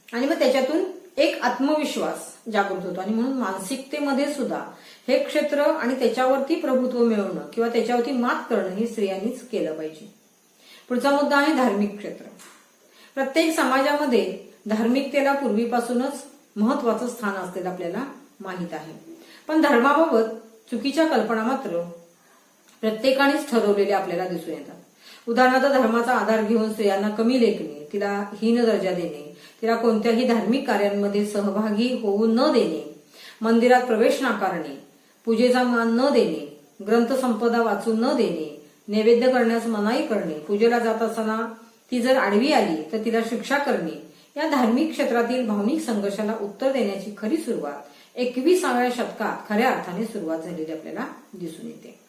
आणि मग त्याच्यातून एक आत्मविश्वास जागृत होतो. आणि म्हणून मानसिकतेमध्ये सुद्धा हे क्षेत्र आणि त्याच्यावरती प्रभुत्व मिळवणं किंवा त्याच्यावरती मात करणं हे स्त्रियांनीच केलं पाहिजे. पुढचा मुद्दा आहे धार्मिक क्षेत्र. प्रत्येक समाजामध्ये धार्मिकतेला पूर्वीपासूनच महत्वाचं स्थान असलेलं आपल्याला माहीत आहे. पण धर्माबाबत चुकीच्या कल्पना मात्र प्रत्येकानेच ठरवलेल्या आपल्याला दिसून येतात. उदाहरणार्थ धर्माचा आधार घेऊन स्त्रियांना कमी लेखणे, तिला हीन दर्जा देणे, तिला कोणत्याही धार्मिक कार्यांमध्ये सहभागी होऊ न देणे, मंदिरात प्रवेश नाकारणे, पूजेचा मान न देणे, ग्रंथसंपदा वाचू न देणे, नैवेद्य करण्यास मनाई करणे, पूजेला जात असताना ती जर आडवी आली तर तिला शिक्षा करणे, या धार्मिक क्षेत्रातील भावनिक संघर्षाला उत्तर देण्याची खरी सुरुवात 21व्या शतकात खऱ्या अर्थाने सुरुवात झालेली आपल्याला दिसून येते.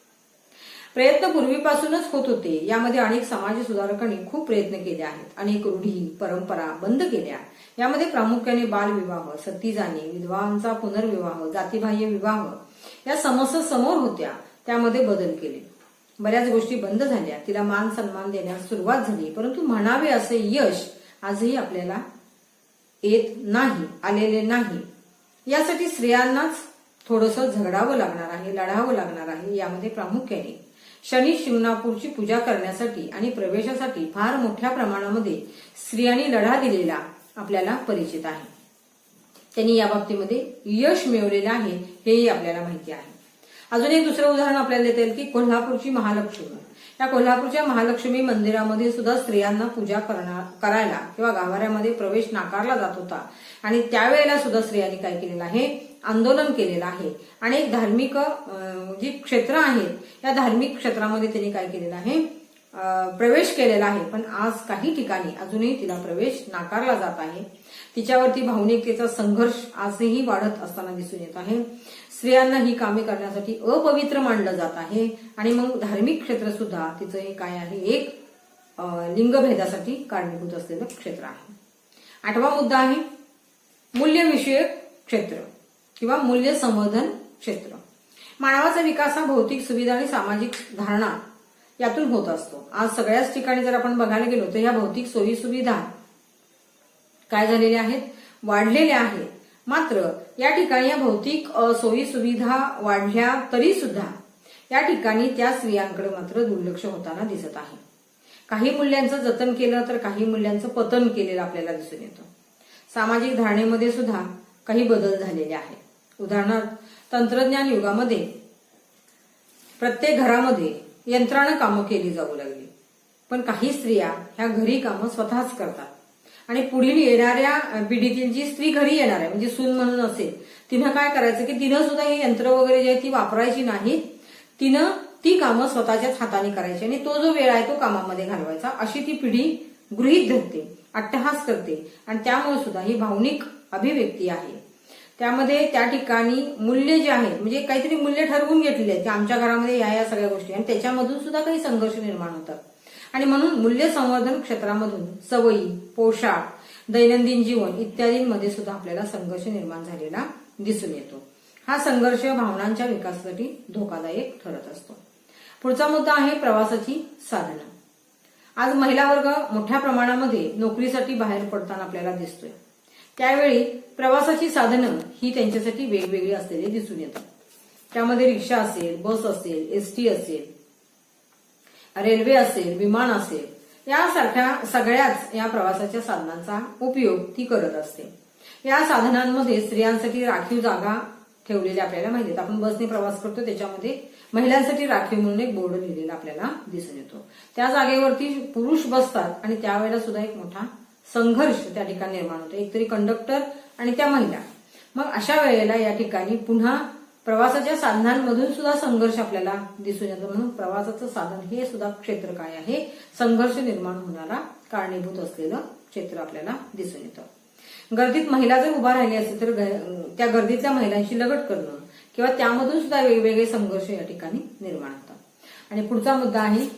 प्रयत्न पूर्वीपासूनच होत होते. यामध्ये अनेक समाज सुधारकांनी खूप प्रयत्न केले आहेत. अनेक रूढी परंपरा बंद केल्या. यामध्ये प्रामुख्याने बालविवाह, सती जाणे, विधवांचा पुनर्विवाह, जातीबाह्य विवाह या समस्या समोर होत्या. त्यामध्ये बदल केले. बऱ्याच गोष्टी बंद झाल्या. तिला मान सन्मान देण्यास सुरुवात झाली. परंतु म्हणावे असे यश आजही आपल्याला येत नाही, आलेले नाही. यासाठी स्त्रियांनाच थोडंसं झगडावं लागणार आहे, लढावं लागणार आहे. यामध्ये प्रामुख्याने शनी शिंगणापूरची पूजा करण्यासाठी आणि प्रवेशासाठी फार मोठ्या प्रमाणामध्ये स्त्रियांनी लढा दिलेला आपल्याला परिचित आहे. त्यांनी या बाबतीमध्ये यश मिळवलेलं आहे हेही आपल्याला माहिती आहे. अजून एक दुसरं उदाहरण आपल्याला देता येईल की कोल्हापूरची महालक्ष्मी. या कोल्हापूरच्या महालक्ष्मी मंदिरामध्ये सुद्धा स्त्रियांना पूजा करायला किंवा गाभाऱ्यामध्ये प्रवेश नाकारला जात होता. आणि त्यावेळेला सुद्धा स्त्रियांनी काय केलेलं आहे, आंदोलन केलेलं आहे. आणि एक धार्मिक जी क्षेत्र आहेत या धार्मिक क्षेत्रामध्ये त्यांनी काय केलेलं आहे, प्रवेश केलेला आहे. पण आज काही ठिकाणी अजूनही तिला प्रवेश नाकारला जात आहे. तिच्यावरती भावनिकतेचा संघर्ष आजही वाढत असताना दिसून येत आहे. स्त्रियांना ही कामे करण्यासाठी अपवित्र मानलं जात आहे. आणि मग धार्मिक क्षेत्र सुद्धा तिचं हे काय आहे, एक लिंगभेदासाठी कारणीभूत असलेलं क्षेत्र आहे. 8वा मुद्दा आहे मूल्यविषयक क्षेत्र किंवा मूल्य संवर्धन क्षेत्र. मानवाचा विकास हा भौतिक सुविधा आणि सामाजिक धारणा यातून होत असतो. आज सगळ्याच ठिकाणी जर आपण बघायला गेलो तर या भौतिक सोयी सुविधा काय झालेल्या आहेत, वाढलेल्या आहेत. मात्र या ठिकाणी या भौतिक सोयी सुविधा वाढल्या तरी सुद्धा या ठिकाणी त्या स्त्रियांकडे मात्र दुर्लक्ष होताना दिसत आहे. काही मूल्यांचं जतन केलं तर काही मूल्यांचं पतन केलेलं आपल्याला दिसून येतं. सामाजिक धारणेमध्ये सुद्धा काही बदल झालेले आहेत. उदाहरणार्थ तंत्रज्ञान युगामध्ये प्रत्येक घरामध्ये यंत्रानं कामं केली जाऊ लागली. पण काही स्त्रिया ह्या घरी कामं स्वतःच करतात. आणि पुढील येणाऱ्या पिढीतील जी स्त्री घरी येणार आहे म्हणजे सून म्हणून असेल, तिनं काय करायचं की तिनं सुद्धा ही यंत्र वगैरे जे आहे ती वापरायची नाहीत. तिनं ती कामं स्वतःच्याच हाताने करायची आणि तो जो वेळ आहे तो कामामध्ये घालवायचा, अशी ती पिढी गृहीत धरते, अट्टहास करते. आणि त्यामुळे सुद्धा ही भावनिक अभिव्यक्ती आहे. त्यामध्ये त्या ठिकाणी मूल्य जे आहे म्हणजे काहीतरी मूल्य ठरवून घेतलेले आहेत की आमच्या घरामध्ये या सगळ्या गोष्टी, आणि त्याच्यामधून सुद्धा काही संघर्ष निर्माण होतात. आणि म्हणून मूल्य संवर्धन क्षेत्रामधून सवयी, पोशाख, दैनंदिन जीवन इत्यादींमध्ये सुद्धा आपल्याला संघर्ष निर्माण झालेला दिसून येतो. हा संघर्ष भावनांच्या विकासासाठी धोकादायक ठरत असतो. पुढचा मुद्दा आहे प्रवासाची साधनं. आज महिला वर्ग मोठ्या प्रमाणामध्ये नोकरीसाठी बाहेर पडताना आपल्याला दिसतोय. त्यावेळी प्रवासाची साधनं ही त्यांच्यासाठी वेगवेगळी असलेली दिसून येतात. त्यामध्ये रिक्षा असेल, बस असेल, एसटी असेल, रेल्वे असेल, विमान असेल, यासारख्या सगळ्याच या प्रवासाच्या साधनांचा उपयोग ती करत असते. या साधनांमध्ये स्त्रियांसाठी राखीव जागा ठेवलेल्या आपल्याला माहिती आहेत. आपण बसने प्रवास करतो त्याच्यामध्ये महिलांसाठी राखीव म्हणून एक बोर्ड लिहिलेला आपल्याला दिसून येतो. त्या जागेवरती पुरुष बसतात आणि त्यावेळेला सुद्धा एक मोठा संघर्ष त्या ठिकाणी निर्माण होतो, एकतरी कंडक्टर आणि त्या महिला. मग अशा वेळेला या ठिकाणी पुन्हा प्रवासाच्या साधनांमधून सुद्धा संघर्ष आपल्याला दिसून येतो. म्हणून प्रवासाचं साधन हे सुद्धा क्षेत्र काय आहे, संघर्ष निर्माण होणारा कारणीभूत असलेलं क्षेत्र आपल्याला दिसून येतं. गर्दीत महिला जर उभा राहिली असेल तर त्या गर्दीतल्या महिलांशी लगट करणं किंवा त्यामधून सुद्धा वेगवेगळे संघर्ष या ठिकाणी निर्माण होतात. आणि पुढचा मुद्दा आहे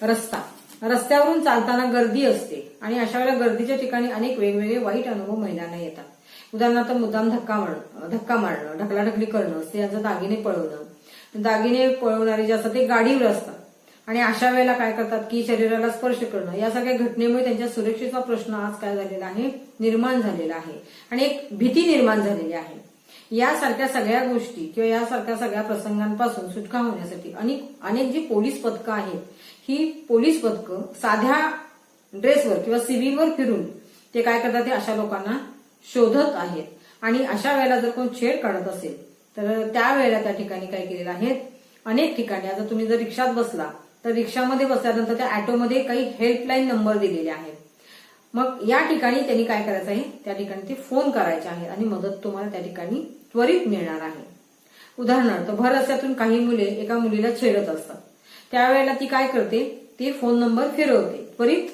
रस्ता. रस्त्यावरून चालताना गर्दी असते, आणि अशा वेळेला गर्दीच्या ठिकाणी अनेक वेगवेगळे वाईट अनुभव महिलांना येतात. उदाहरणार्थ मुद्दाम धक्का मारणं, ढकलाढकली करणं, स्त्रियांचे दागिने पळवणं. दागिने पळवणारे जे असतात ते गाडीवर असतात आणि अशा वेळेला काय करतात की शरीराला स्पर्श करणं, या सगळ्या घटनेमुळे त्यांच्या सुरक्षेचा प्रश्न आज काय झालेला आहे, निर्माण झालेला आहे आणि एक भीती निर्माण झालेली आहे. यासारख्या सगळ्या गोष्टी किंवा यासारख्या सगळ्या प्रसंगांपासून सुटका होण्यासाठी अनेक जी पोलीस पथकं आहेत, ही पोलीस पथकं साध्या ड्रेसवर किंवा सिव्हिलवर फिरून ते काय करतात, ते अशा लोकांना शोधत आहेत. आणि अशा वेळेला जर कोण छेड काढत असेल तर त्यावेळेला त्या ठिकाणी काय केलेलं आहे, अनेक ठिकाणी आता तुम्ही जर रिक्षात बसला तर रिक्षामध्ये बसल्यानंतर त्या ऑटोमध्ये काही हेल्पलाईन नंबर दिलेले आहेत. मग या ठिकाणी त्यांनी काय करायचं आहे, त्या ठिकाणी ते फोन करायचे आहे आणि मदत तुम्हाला त्या ठिकाणी त्वरित मिळणार आहे. उदाहरणार्थ भर रस्त्यातून काही मुले एका मुलीला छेडत असतात, त्यावेळेला ती काय करते, ती फोन नंबर फिरवते, त्वरित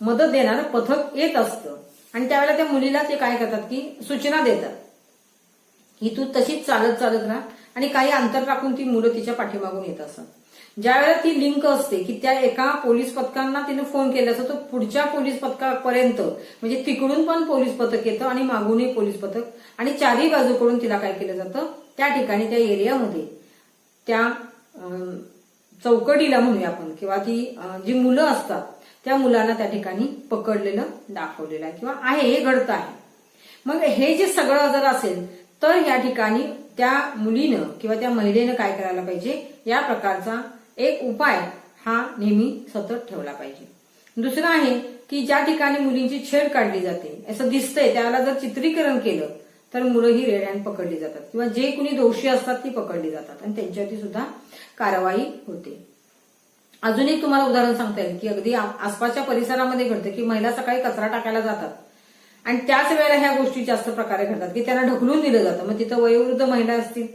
मदत देणारं पथक येत असतं आणि त्यावेळेला त्या मुलीला ते काय करतात की सूचना देतात की तू तशीच चालत चालत राहा आणि काही अंतर राखून ती मुलं तिच्या पाठीमागून येत असतात. ज्यावेळेला ती लिंक असते की त्या एका पोलीस पथकांना तिने फोन केला असतो, तो पुढच्या पोलीस पथकापर्यंत म्हणजे तिकडून पण पोलीस पथक येतं आणि मागूनही पोलीस पथक आणि चारही बाजूकडून तिला काय केलं जातं, त्या ठिकाणी त्या एरियामध्ये त्या चौकटीला म्हणूया आपण किंवा ती जी मुलं असतात त्या मुलांना त्या ठिकाणी पकडलेलं दाखवलेलं आहे किंवा आहे, हे घडतं आहे. मग हे जे सगळं जर असेल तर या ठिकाणी त्या मुलीनं किंवा त्या महिलेनं काय करायला पाहिजे, या प्रकारचा एक उपाय हा नेहमी सतत ठेवला पाहिजे. दुसरं आहे की ज्या ठिकाणी मुलींची छेड काढली जाते असं दिसतंय त्याला जर चित्रीकरण केलं तर मुलं ही रेड हँड पकडली जातात किंवा जे कुणी दोषी असतात ती पकडली जातात आणि त्यांच्यावरती सुद्धा कारवाई होते. अजून एक तुम्हाला उदाहरण सांगता येईल की अगदी आसपासच्या परिसरामध्ये घडतं की महिला सकाळी कचरा टाकायला जातात आणि त्याच वेळेला ह्या गोष्टी जास्त प्रकारे घडतात की त्यांना ढकलून दिलं जातं. मग तिथं वयोवृद्ध महिला असतील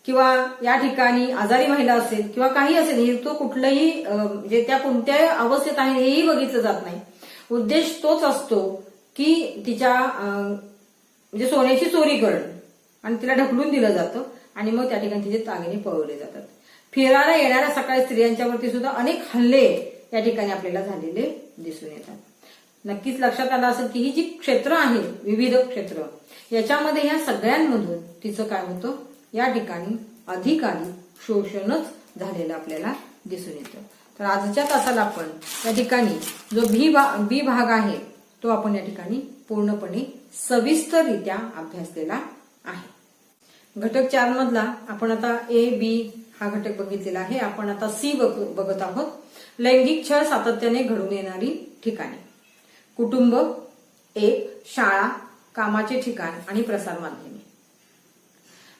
किंवा या ठिकाणी आजारी महिला असेल किंवा काही असेल, तो कुठलंही म्हणजे त्या कोणत्या अवस्थेत आहे हेही बघितलं जात नाही. उद्देश तोच असतो की तिच्या म्हणजे सोन्याची चोरी करणं आणि तिला ढकलून दिलं जातं आणि मग त्या ठिकाणी तिचे दागिने पळवले जातात. फिरायला येणाऱ्या सकाळी स्त्रियांच्यावरती सुद्धा अनेक हल्ले या ठिकाणी आपल्याला झालेले दिसून येतात. नक्कीच लक्षात आलं असेल की ही जी क्षेत्र आहेत, विविध क्षेत्र, याच्यामध्ये या सगळ्यांमधून तिचं काय होतं, या ठिकाणी अधिकाधिक शोषणच झालेलं आपल्याला दिसून येतं. तर आजच्या तासाला आपण या ठिकाणी जो बी भाग आहे तो आपण या ठिकाणी पूर्णपणे सविस्तररित्या अभ्यासलेला आहे. घटक 4 मधला आपण आता ए बी हा घटक बघितलेला आहे. आपण आता सी बघत आहोत. लैंगिक छळ सातत्याने घडून येणारी ठिकाणे. कुटुंब, एक शाळा, कामाचे ठिकाण आणि प्रसार माध्यमे.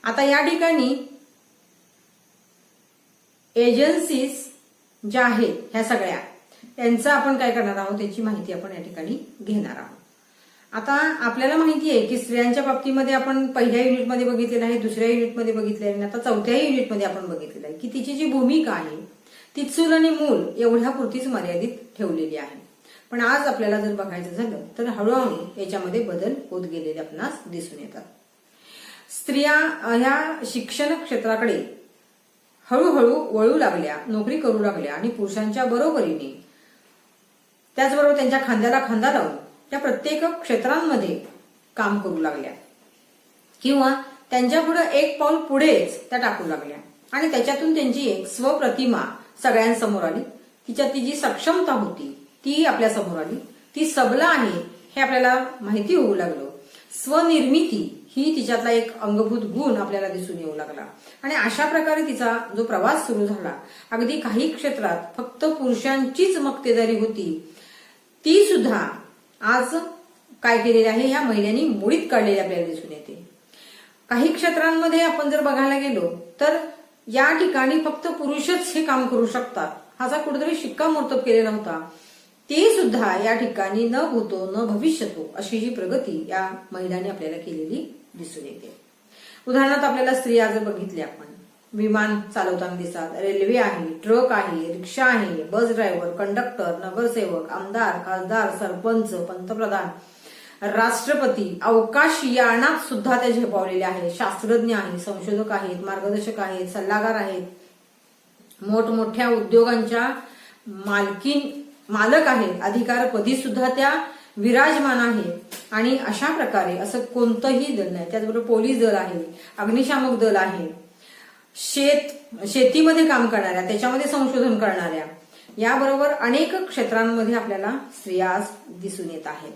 आता या ठिकाणी एजन्सीज ज्या आहेत ह्या सगळ्या, यांचं आपण काय करणार आहोत, त्याची माहिती आपण या ठिकाणी घेणार आहोत. आता आपल्याला माहिती आहे की स्त्रियांच्या बाबतीमध्ये आपण पहिल्या युनिटमध्ये बघितलेलं आहे, दुसऱ्या युनिटमध्ये बघितलेलं आहे, आता चौथ्याही युनिटमध्ये आपण बघितलेलं आहे की तिची जी भूमिका आहे ती चूल आणि मूल एवढ्यापुरतीच मर्यादित ठेवलेली आहे. पण आज आपल्याला जर बघायचं झालं तर हळूहळू याच्यामध्ये बदल होत गेलेले आपणास दिसून येतात. स्त्रिया ह्या शिक्षण क्षेत्राकडे हळूहळू वळू लागल्या, नोकरी करू लागल्या आणि पुरुषांच्या बरोबरीने त्याचबरोबर त्यांच्या खांद्याला खांदा लावून त्या प्रत्येक क्षेत्रांमध्ये काम करू लागल्या किंवा त्यांच्या पुढे एक पाऊल पुढेच त्या टाकू लागल्या आणि त्याच्यातून त्यांची एक स्वप्रतिमा सगळ्यांसमोर आली. तिच्यात ती जी सक्षमता होती ती आपल्या समोर आली, ती सबला आहे हे आपल्याला माहिती होऊ लागलं. स्वनिर्मिती ही तिच्यातला एक अंगभूत गुण आपल्याला दिसून येऊ लागला आणि अशा प्रकारे तिचा जो प्रवास सुरू झाला, अगदी काही क्षेत्रात फक्त पुरुषांचीच मक्तेदारी होती, ती सुद्धा आज काय केलेली आहे, ह्या महिलांनी मोडीत काढलेली आपल्याला दिसून येते. काही क्षेत्रांमध्ये आपण जर बघायला गेलो तर या ठिकाणी फक्त पुरुषच हे काम करू शकतात हाचा कुठेतरी शिक्कामोर्तब केलेला होता. ते सुद्धा या ठिकाणी न भूतो न भविष्यतो अशी ही प्रगती या महिलांनी आपल्याला केलेली दिसून येते. उदाहरणार्थ आपल्याला स्त्रिया जर बघितल्या, आपण विमान चालवताना दिसतात, रेल्वे आहे, ट्रक आहे, रिक्षा आहे, बस ड्रायव्हर, कंडक्टर, नगरसेवक, आमदार, खासदार, सरपंच, पंतप्रधान, राष्ट्रपती, अवकाशयानात सुद्धा त्या झेपावलेल्या आहेत. शास्त्रज्ञ आहेत, संशोधक आहेत, मार्गदर्शक आहेत, सल्लागार आहेत, मोठमोठ्या उद्योगांच्या मालकीन मालक आहेत, अधिकारपदी सुद्धा त्या विराजमान आहेत. आणि अशा प्रकारे असं कोणतंही दल नाही. त्याचबरोबर पोलीस दल आहे, अग्निशामक दल आहे, शेतीमध्ये काम करणाऱ्या, त्याच्यामध्ये संशोधन करणाऱ्या, याबरोबर अनेक क्षेत्रांमध्ये आपल्याला स्त्रिया आज दिसून येत आहेत.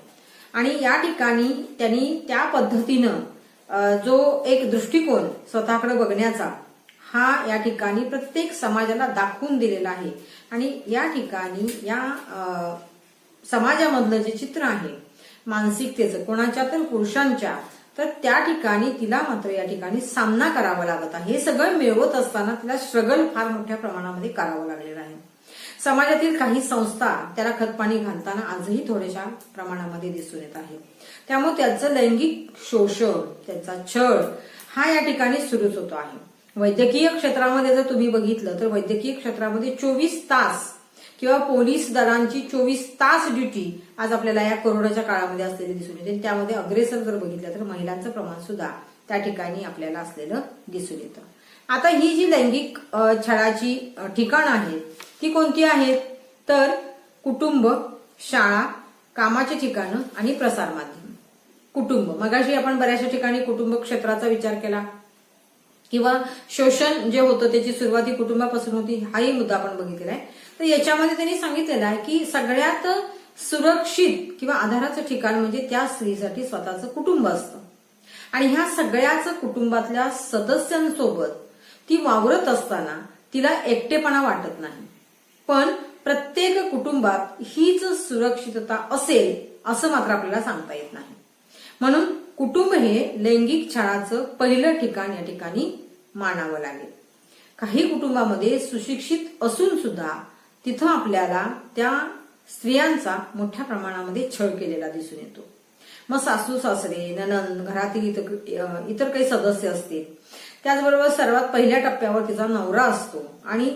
आणि या ठिकाणी त्यांनी त्या पद्धतीनं जो एक दृष्टिकोन स्वतःकडे बघण्याचा हा या ठिकाणी प्रत्येक समाजाला दाखवून दिलेला आहे. आणि या ठिकाणी या समाजामधलं जे चित्र आहे मानसिकतेचं, कोणाच्या तर पुरुषांच्या, तर त्या ठिकाणी तिला मात्र या ठिकाणी सामना करावा लागत आहे. हे सगळं मिळवत असताना तिला स्ट्रगल फार मोठ्या प्रमाणामध्ये करावं लागलेलं आहे. समाजातील काही संस्था त्याला खतपाणी घालताना आजही थोड्याशा प्रमाणामध्ये दिसून येत आहे. त्यामुळे त्याचं लैंगिक शोषण, त्यांचा छळ हा या ठिकाणी सुरूच होतो आहे. वैद्यकीय क्षेत्रामध्ये जर तुम्ही बघितलं तर वैद्यकीय क्षेत्रामध्ये 24 तास किंवा पोलीस दलांची 24 तास ड्युटी आज आपल्याला या कोरोनाच्या काळामध्ये असलेली दिसून येते. त्यामध्ये अग्रेसर जर बघितलं तर महिलांचं प्रमाण सुद्धा त्या ठिकाणी आपल्याला असलेलं दिसून येतं. आता ही जी लैंगिक छळाची ठिकाणं आहेत ती कोणती आहेत तर कुटुंब, शाळा, कामाचे ठिकाणं आणि प्रसारमाध्यम. कुटुंब, मगाशी आपण बऱ्याचशा ठिकाणी कुटुंब क्षेत्राचा विचार केला किंवा शोषण जे होतं त्याची सुरुवात ही कुटुंबापासून होती, हाही मुद्दा आपण बघितलेला आहे. तर याच्यामध्ये त्यांनी सांगितलेलं आहे की सगळ्यात सुरक्षित किंवा आधाराचं ठिकाण म्हणजे त्या स्त्रीसाठी स्वतःचं कुटुंब असतं. आणि ह्या सगळ्याच कुटुंबातल्या सदस्यांसोबत ती वावरत असताना तिला एकटेपणा वाटत नाही. पण प्रत्येक कुटुंबात हीच सुरक्षितता असेल असं मात्र आपल्याला सांगता येत नाही. म्हणून कुटुंब हे लैंगिक छळाचं पहिलं ठिकाण या ठिकाणी मानावं लागेल. काही कुटुंबामध्ये सुशिक्षित असून सुद्धा तिथं आपल्याला त्या स्त्रियांचा मोठ्या प्रमाणामध्ये छळ केलेला दिसून येतो. मग सासू सासरे, नणंद, घरातील इतर काही सदस्य असतील, त्याचबरोबर सर्वात पहिल्या टप्प्यावर तिचा नवरा असतो आणि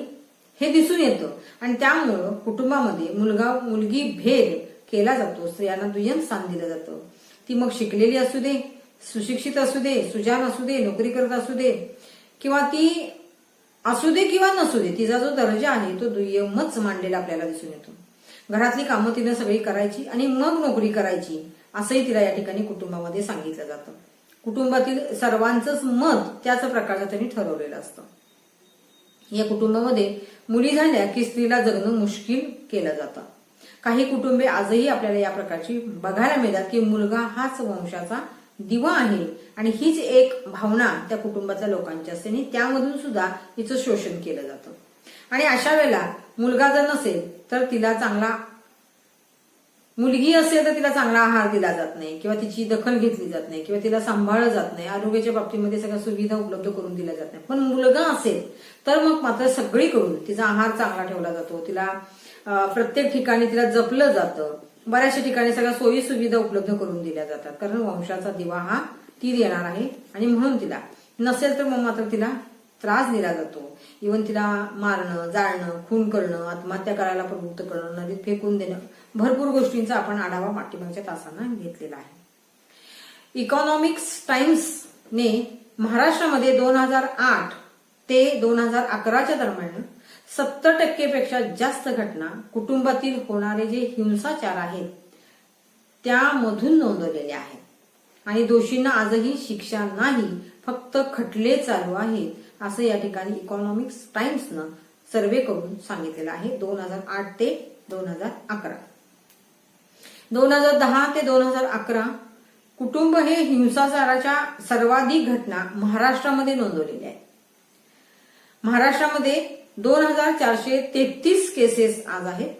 हे दिसून येतं. आणि त्यामुळं कुटुंबामध्ये मुलगा मुलगी भेद केला जातो, स्त्रियांना दुय्यम स्थान दिलं जातं. ती मग शिकलेली असू दे, सुशिक्षित असू दे, सुजाण असू दे, नोकरी करत असू दे, किंवा ती असू दे किंवा नसू दे, तिचा जो दर्जा आहे तो दुय्यमच मांडलेला आपल्याला दिसून येतो. घरातली कामं तिने सगळी करायची आणि मग नोकरी करायची असंही तिला या ठिकाणी कुटुंबामध्ये सांगितलं जातं. कुटुंबातील सर्वांचंच मत त्याच प्रकारचं त्यांनी ठरवलेलं असतं. या कुटुंबामध्ये मुली झाल्या की स्त्रीला जगणं मुश्किल केलं जातं. काही कुटुंबे आजही आपल्याला या प्रकारची बघायला मिळतात की मुलगा हाच वंशाचा दिवा आहे आणि हीच एक भावना त्या कुटुंबातल्या लोकांची असते आणि त्यामधून सुद्धा हिचं शोषण केलं जातं. आणि अशा वेळेला मुलगा जर नसेल तर तिला चांगला, मुलगी असेल तर तिला चांगला आहार दिला जात नाही किंवा तिची दखल घेतली जात नाही किंवा तिला सांभाळलं जात नाही, आरोग्याच्या बाबतीमध्ये सगळ्या सुविधा उपलब्ध करून दिल्या जात नाही. पण मुलगा असेल तर मग मात्र सगळीकडून तिचा आहार चांगला ठेवला जातो, तिला प्रत्येक ठिकाणी तिला जपलं जातं, बऱ्याचशा ठिकाणी सगळ्या सोयी सुविधा उपलब्ध करून दिल्या जातात. कारण वंशाचा दिवा हा ती देणार आहे आणि म्हणून तिला नसेल तर मग मात्र तिला त्रास दिला जातो. इव्हन तिला मारणं, जाळणं, खून करणं, आत्महत्या करायला प्रवृत्त करणं, नदीत फेकून देणं, भरपूर गोष्टींचा आपण आढावा पाठीमागच्या तासांना घेतलेला आहे. इकॉनॉमिक्स टाइम्सने महाराष्ट्रामध्ये 2008 ते 2011च्या दरम्यान 70% पेक्षा जास्त घटना कुटुंबातील होणारे जे हिंसाचार आहेत त्यामधून नोंदवलेले आहेत. आणि दोषींना आजही शिक्षा नाही, फक्त खटले चालू आहेत असं या ठिकाणी इकॉनॉमिक्स टाइम्सनं सर्वे करून सांगितलेलं आहे. 2008 ते 2011, 2010 ते 2011 कुटुंब हे हिंसाचाराच्या सर्वाधिक घटना महाराष्ट्रामध्ये नोंदवलेल्या आहेत. महाराष्ट्रामध्ये 2433 केसेस आज आहेत.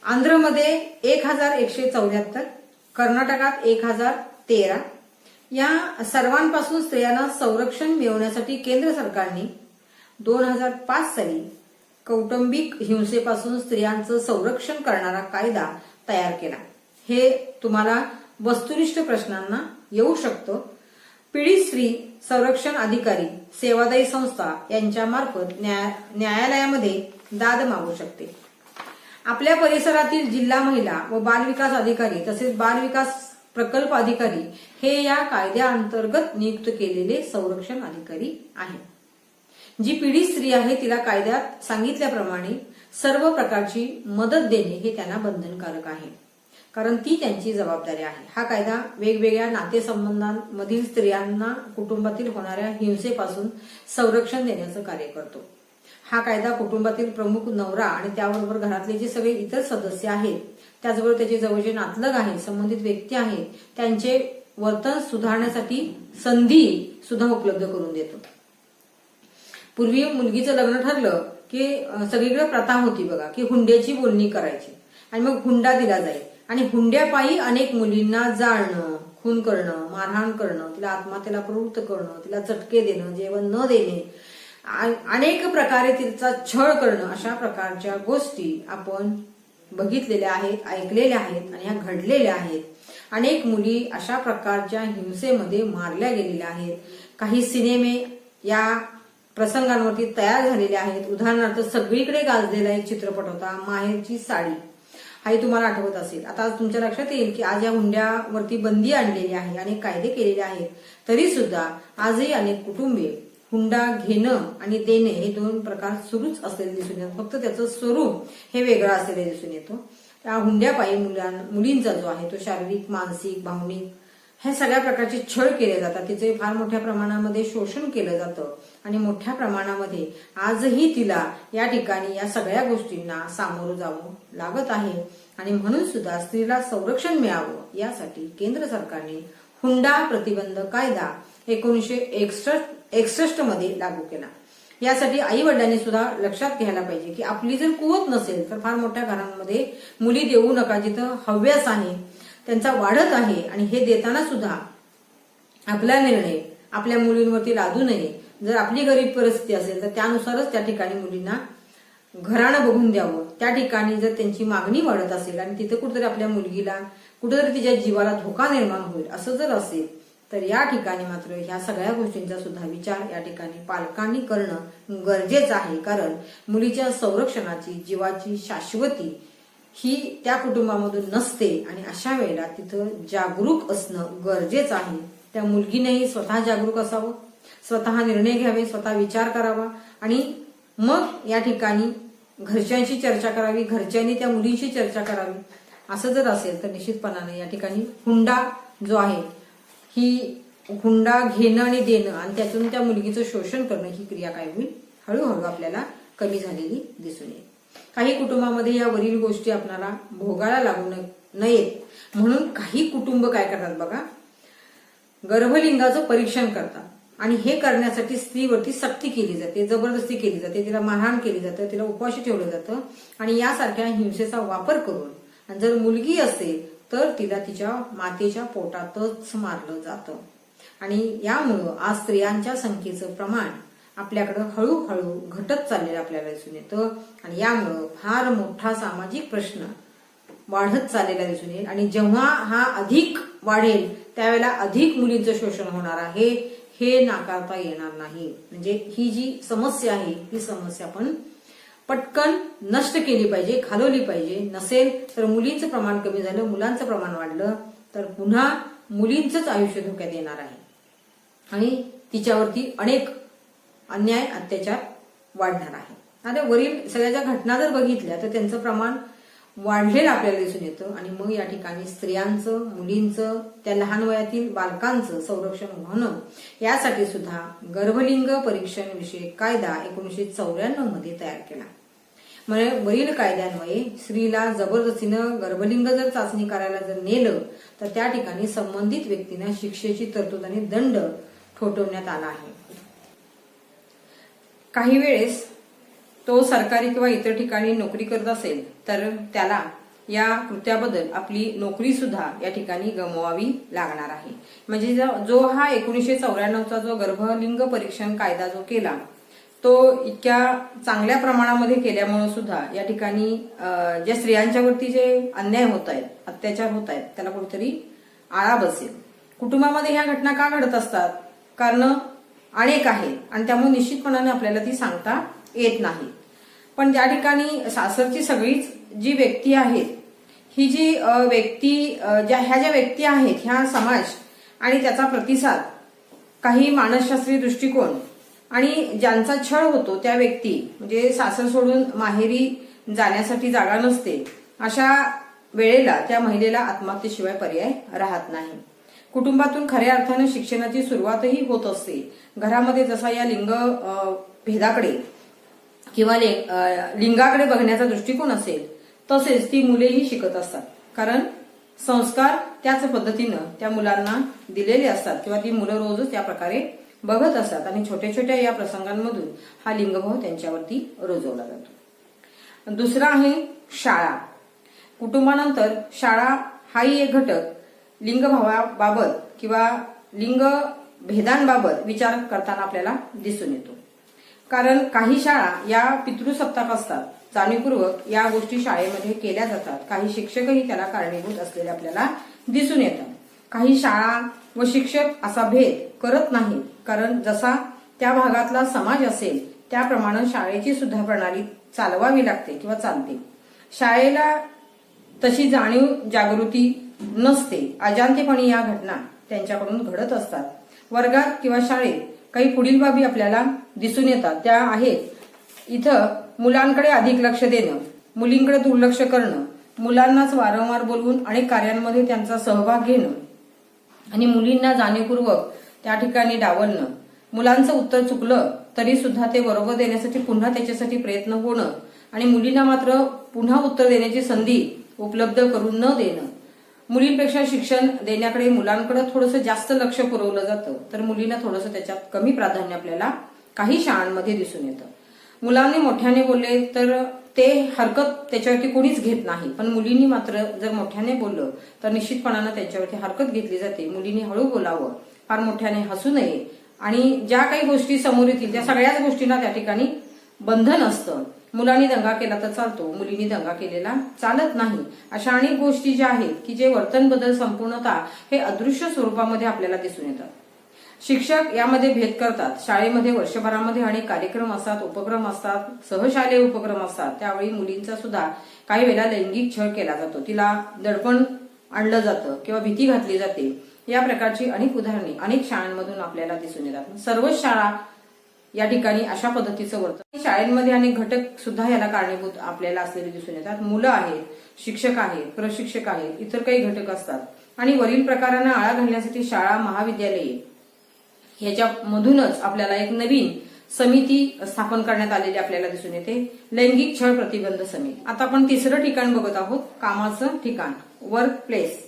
आंध्रमध्ये 1174, कर्नाटकात 1013. या सर्वांपासून स्त्रियांना संरक्षण मिळवण्यासाठी केंद्र सरकारने 2005 साली कौटुंबिक हिंसेपासून स्त्रियांचं संरक्षण करणारा कायदा तयार केला. हे तुम्हाला वस्तुनिष्ठ प्रश्नांना येऊ शकतं. पीडित स्त्री संरक्षण अधिकारी, सेवादायी संस्था यांच्या मार्फत न्यायालयामध्ये दाद मागू शकते. आपल्या परिसरातील जिल्हा महिला व बाल विकास अधिकारी तसेच बाल विकास प्रकल्प अधिकारी हे या कायद्याअंतर्गत नियुक्त केलेले संरक्षण अधिकारी आहेत. जी पीडित स्त्री आहे तिला कायद्यात सांगितल्याप्रमाणे सर्व प्रकारची मदत देणे हे त्यांना बंधनकारक आहे, कारण ती त्यांची जबाबदारी आहे. हा कायदा वेगवेगळ्या नातेसंबंधांमधील स्त्रियांना कुटुंबातील होणाऱ्या हिंसेपासून संरक्षण देण्याचं कार्य करतो. हा कायदा कुटुंबातील प्रमुख नवरा आणि त्याबरोबर घरातले जे सगळे इतर सदस्य आहेत, त्याचबरोबर त्याचे जवळचे नातलग आहेत, संबंधित व्यक्ती आहेत, त्यांचे वर्तन सुधारण्यासाठी संधी सुद्धा उपलब्ध करून देतो. पूर्वी मुलगीचं लग्न ठरलं की सगळीकडे प्रथा होती बघा, की हुंड्याची बोलणी करायची आणि मग हुंडा दिला जाईल आणि हुंड्यापायी अनेक मुलींना जाळणं, खून करणं, मारहाण करणं, तिला आत्महत्येला प्रवृत्त करणं, तिला चटके देणं, जेवण न देणे, अनेक प्रकारे तिचा छळ करणं, अशा प्रकारच्या गोष्टी आपण बघितलेल्या आहेत, ऐकलेल्या आहेत आणि ह्या घडलेल्या आहेत. अनेक मुली अशा प्रकारच्या हिंसेमध्ये मारल्या गेलेल्या आहेत. काही सिनेमे या प्रसंगांवरती तयार झालेले आहेत. उदाहरणार्थ सगळीकडे गाजलेला एक चित्रपट होता माहेरची साडी, हाही तुम्हाला आठवत असेल. आता तुमच्या लक्षात येईल की आज या हुंड्यावरती बंदी आणलेली आहे, अनेक कायदे केलेले आहेत, तरी सुद्धा आजही अनेक कुटुंबे हुंडा घेणं आणि देणे हे दोन प्रकार सुरूच असलेले दिसून येतात. फक्त त्याचं स्वरूप हे वेगळं असलेलं दिसून येतो. त्या हुंड्यापायी मुलींचा जो आहे तो शारीरिक, मानसिक, भावनिक हे सगळ्या प्रकारचे छळ केले जातात. तिचे फार मोठ्या प्रमाणामध्ये शोषण केलं जातं आणि मोठ्या प्रमाणामध्ये आजही तिला या ठिकाणी या सगळ्या गोष्टींना सामोरं जावं लागत आहे. आणि म्हणून सुद्धा स्त्रीला संरक्षण मिळावं यासाठी केंद्र सरकारने हुंडा प्रतिबंध कायदा 1961 मध्ये लागू केला. यासाठी आई वडिलांनी सुद्धा लक्षात घ्यायला पाहिजे की आपली जर कुवत नसेल तर फार मोठ्या घरांमध्ये मुली देऊ नका, जिथं हव्यास आहे त्यांचा वाढत आहे आणि हे देताना सुद्धा आपला निर्णय आपल्या मुलींवरती लादू नये. जर आपली गरीब परिस्थिती असेल तर त्यानुसारच त्या ठिकाणी मुलींना घराणं बघून द्यावं. त्या ठिकाणी जर त्यांची मागणी वाढत असेल आणि तिथे कुठेतरी आपल्या मुलगीला कुठेतरी तिच्या जीवाला धोका निर्माण होईल असं जर असेल तर या ठिकाणी मात्र ह्या सगळ्या गोष्टींचा सुद्धा विचार या ठिकाणी पालकांनी करणं गरजेचं आहे. कारण मुलीच्या संरक्षणाची, जीवाची शाश्वती ही त्या कुटुंबामधून नसते आणि अशा वेळेला तिथं जागरूक असणं गरजेचं आहे. त्या मुलगीनेही स्वतः जागरूक असावं, स्वतः निर्णय घ्यावे, स्वतः विचार करावा आणि मग या ठिकाणी घरच्यांशी चर्चा करावी, घरच्यांनी त्या मुलींशी चर्चा करावी. असं जर असेल तर निश्चितपणाने या ठिकाणी हुंडा जो आहे ही हुंडा घेणं आणि देणं आणि त्यातून त्या मुलगीचं शोषण करणं ही क्रिया काय होईल, हळूहळू आपल्याला कमी झालेली दिसून येईल. काही कुटुंबामध्ये या वरील गोष्टी आपल्याला भोगायला लागू नयेत म्हणून काही कुटुंब काय करतात बघा, गर्भलिंगाचं परीक्षण करतात आणि हे करण्यासाठी स्त्रीवरती सक्ती केली जाते, जबरदस्ती केली जाते, तिला मारहाण केली जाते, तिला उपवाशी ठेवलं जातं आणि यासारख्या हिंसेचा वापर करून आणि जर मुलगी असेल तर तिला तिच्या मातेच्या पोटातच मारलं जातं. आणि यामुळं आज स्त्रियांच्या संख्येचं प्रमाण आपल्याकडं हळूहळू घटत चाललेलं आपल्याला दिसून येतं आणि यामुळं फार मोठा सामाजिक प्रश्न वाढत चाललेला दिसून येईल. आणि जेव्हा हा अधिक वाढेल त्यावेळेला अधिक मुलींचं शोषण होणार आहे हे नाकारता येणार नाही. म्हणजे ही जी समस्या आहे ही समस्या आपण पटकन नष्ट केली पाहिजे, घालवली पाहिजे. नसेल तर मुलींचं प्रमाण कमी झालं, मुलांचं प्रमाण वाढलं तर पुन्हा मुलींचंच आयुष्य धोक्यात येणार आहे आणि तिच्यावरती अनेक अन्याय, अत्याचार वाढणार आहे. आता वरील सगळ्या ज्या घटना जर बघितल्या तर त्यांचं प्रमाण वाढलेलं आपल्याला दिसून येतं आणि मग या ठिकाणी स्त्रियांचं, मुलींचं, त्या लहान वयातील बालकांचं संरक्षण होणं यासाठी सुद्धा गर्भलिंग परीक्षण विषयक कायदा 1994 मध्ये तयार केला. म्हणजे वरील कायद्यान्वये स्त्रीला जबरदस्तीनं गर्भलिंग जर चाचणी करायला जर नेलं तर त्या ठिकाणी संबंधित व्यक्तींना शिक्षेची तरतूद आणि दंड ठोठवण्यात आला आहे. काही वेळेस तो सरकारी किंवा इतर ठिकाणी नोकरी करत असेल तर त्याला या कृत्याबद्दल आपली नोकरी सुद्धा या ठिकाणी गमवावी लागणार आहे. म्हणजे जो हा 1994चा जो गर्भलिंग परीक्षण कायदा जो केला तो इतक्या चांगल्या प्रमाणामध्ये केल्यामुळे सुद्धा या ठिकाणी ज्या स्त्रियांच्यावरती जे अन्याय होत आहेत, अत्याचार होत आहेत त्याला कुठेतरी आळा बसेल. कुटुंबामध्ये ह्या घटना का घडत असतात? कारण अनेक आहेत आणि त्यामुळे निश्चितपणाने आपल्याला ती सांगता येत नाही. पण त्या ठिकाणी सासरची सगळीच जी व्यक्ती आहेत, ही जी व्यक्ती ह्या ज्या व्यक्ती आहेत, ह्या समाज आणि त्याचा प्रतिसाद, काही मानसशास्त्रीय दृष्टिकोन आणि ज्यांचा छळ होतो त्या व्यक्ती, म्हणजे सासर सोडून माहेरी जाण्यासाठी जागा नसते, अशा वेळेला त्या महिलेला आत्महत्येशिवाय पर्याय राहत नाही. कुटुंबातून खऱ्या अर्थाने शिक्षणाची सुरुवातही होत असते. घरामध्ये जसा या लिंग भेदाकडे किंवा लिंगाकडे बघण्याचा दृष्टिकोन असेल, तसेच ती मुलेही शिकत असतात. कारण संस्कार त्याच पद्धतीनं त्या मुलांना दिलेले असतात किंवा ती मुलं रोजच त्या प्रकारे बघत असतात आणि छोट्या छोट्या या प्रसंगांमधून हा लिंगभाव त्यांच्यावरती रुजवला जातो. दुसरा आहे शाळा. कुटुंबानंतर शाळा हाही एक घटक लिंगभावाबाबत किंवा लिंग भेदांबाबत विचार करताना आपल्याला दिसून येतो. कारण काही शाळा या पितृसत्ताक असतात, जाणीवपूर्वक या गोष्टी शाळेमध्ये केल्या जातात. काही शिक्षकही त्याला कारणीभूत असलेले आपल्याला दिसून येतात. काही शाळा व शिक्षक असा भेद करत नाहीत, कारण जसा त्या भागातला समाज असेल त्याप्रमाणे शाळेची सुद्धा प्रणाली चालवावी लागते किंवा चालते. शाळेला तशी जाणीव जागृती नसते. अजाणतेपणी या घटना त्यांच्याकडून घडत असतात. वर्गात किंवा शाळेत काही पुढील बाबी आपल्याला दिसून येतात. त्या आहेत इथं मुलांकडे अधिक लक्ष देणं, मुलींकडे दुर्लक्ष करणं, मुलांनाच वारंवार बोलवून अनेक कार्यांमध्ये त्यांचा सहभाग घेणं आणि मुलींना जाणीवपूर्वक त्या ठिकाणी डावलणं. मुलांचं उत्तर चुकलं तरी सुद्धा ते बरोबर देण्यासाठी पुन्हा त्याच्यासाठी प्रयत्न होणं आणि मुलींना मात्र पुन्हा उत्तर देण्याची संधी उपलब्ध करून न देणं. मुलींपेक्षा शिक्षण देण्याकडे मुलांकडे थोडंसं जास्त लक्ष पुरवलं जातं, तर मुलींना थोडंसं त्याच्यात कमी प्राधान्य आपल्याला काही शाळांमध्ये दिसून येतं. मुलांनी मोठ्याने बोलले तर ते हरकत त्याच्यावरती कोणीच घेत नाही, पण मुलींनी मात्र जर मोठ्याने बोललं तर निश्चितपणानं त्यांच्यावरती हरकत घेतली जाते. मुलींनी हळू बोलावं, फार मोठ्याने हसू नये आणि ज्या काही गोष्टी समोर येतील त्या सगळ्याच गोष्टींना त्या ठिकाणी बंधन असतं. मुलांनी दंगा केला तर चालतो, मुलींनी दंगा केलेला चालत नाही. अशा अनेक गोष्टी ज्या आहेत की जे वर्तन बदल संपूर्णतः हे अदृश्य स्वरूपामध्ये आपल्याला दिसून येतात. शिक्षक यामध्ये भेद करतात. शाळेमध्ये वर्षभरामध्ये अनेक कार्यक्रम असतात, उपक्रम असतात, सहशालेय उपक्रम असतात. त्यावेळी मुलींचा सुद्धा काही वेळेला लैंगिक छळ केला जातो, तिला दडपण आणलं जातं किंवा भीती घातली जाते. या प्रकारची अनेक उदाहरणे अनेक शाळांमधून आपल्याला दिसून येतात. सर्वच शाळा या ठिकाणी अशा पद्धतीचं वर्तन. शाळेमध्ये अनेक घटक सुद्धा याला कारणीभूत आपल्याला असलेले दिसून येतात. मुलं आहेत, शिक्षक आहेत, प्रशिक्षक आहेत, इतर काही घटक असतात आणि वरील प्रकारांना आळा घालण्यासाठी शाळा, महाविद्यालये ह्याच्यामधूनच आपल्याला एक नवीन समिती स्थापन करण्यात आलेली आपल्याला दिसून येते, लैंगिक छळ प्रतिबंध समिती. आता आपण तिसरं ठिकाण बघत आहोत, कामाचं ठिकाण, वर्क प्लेस.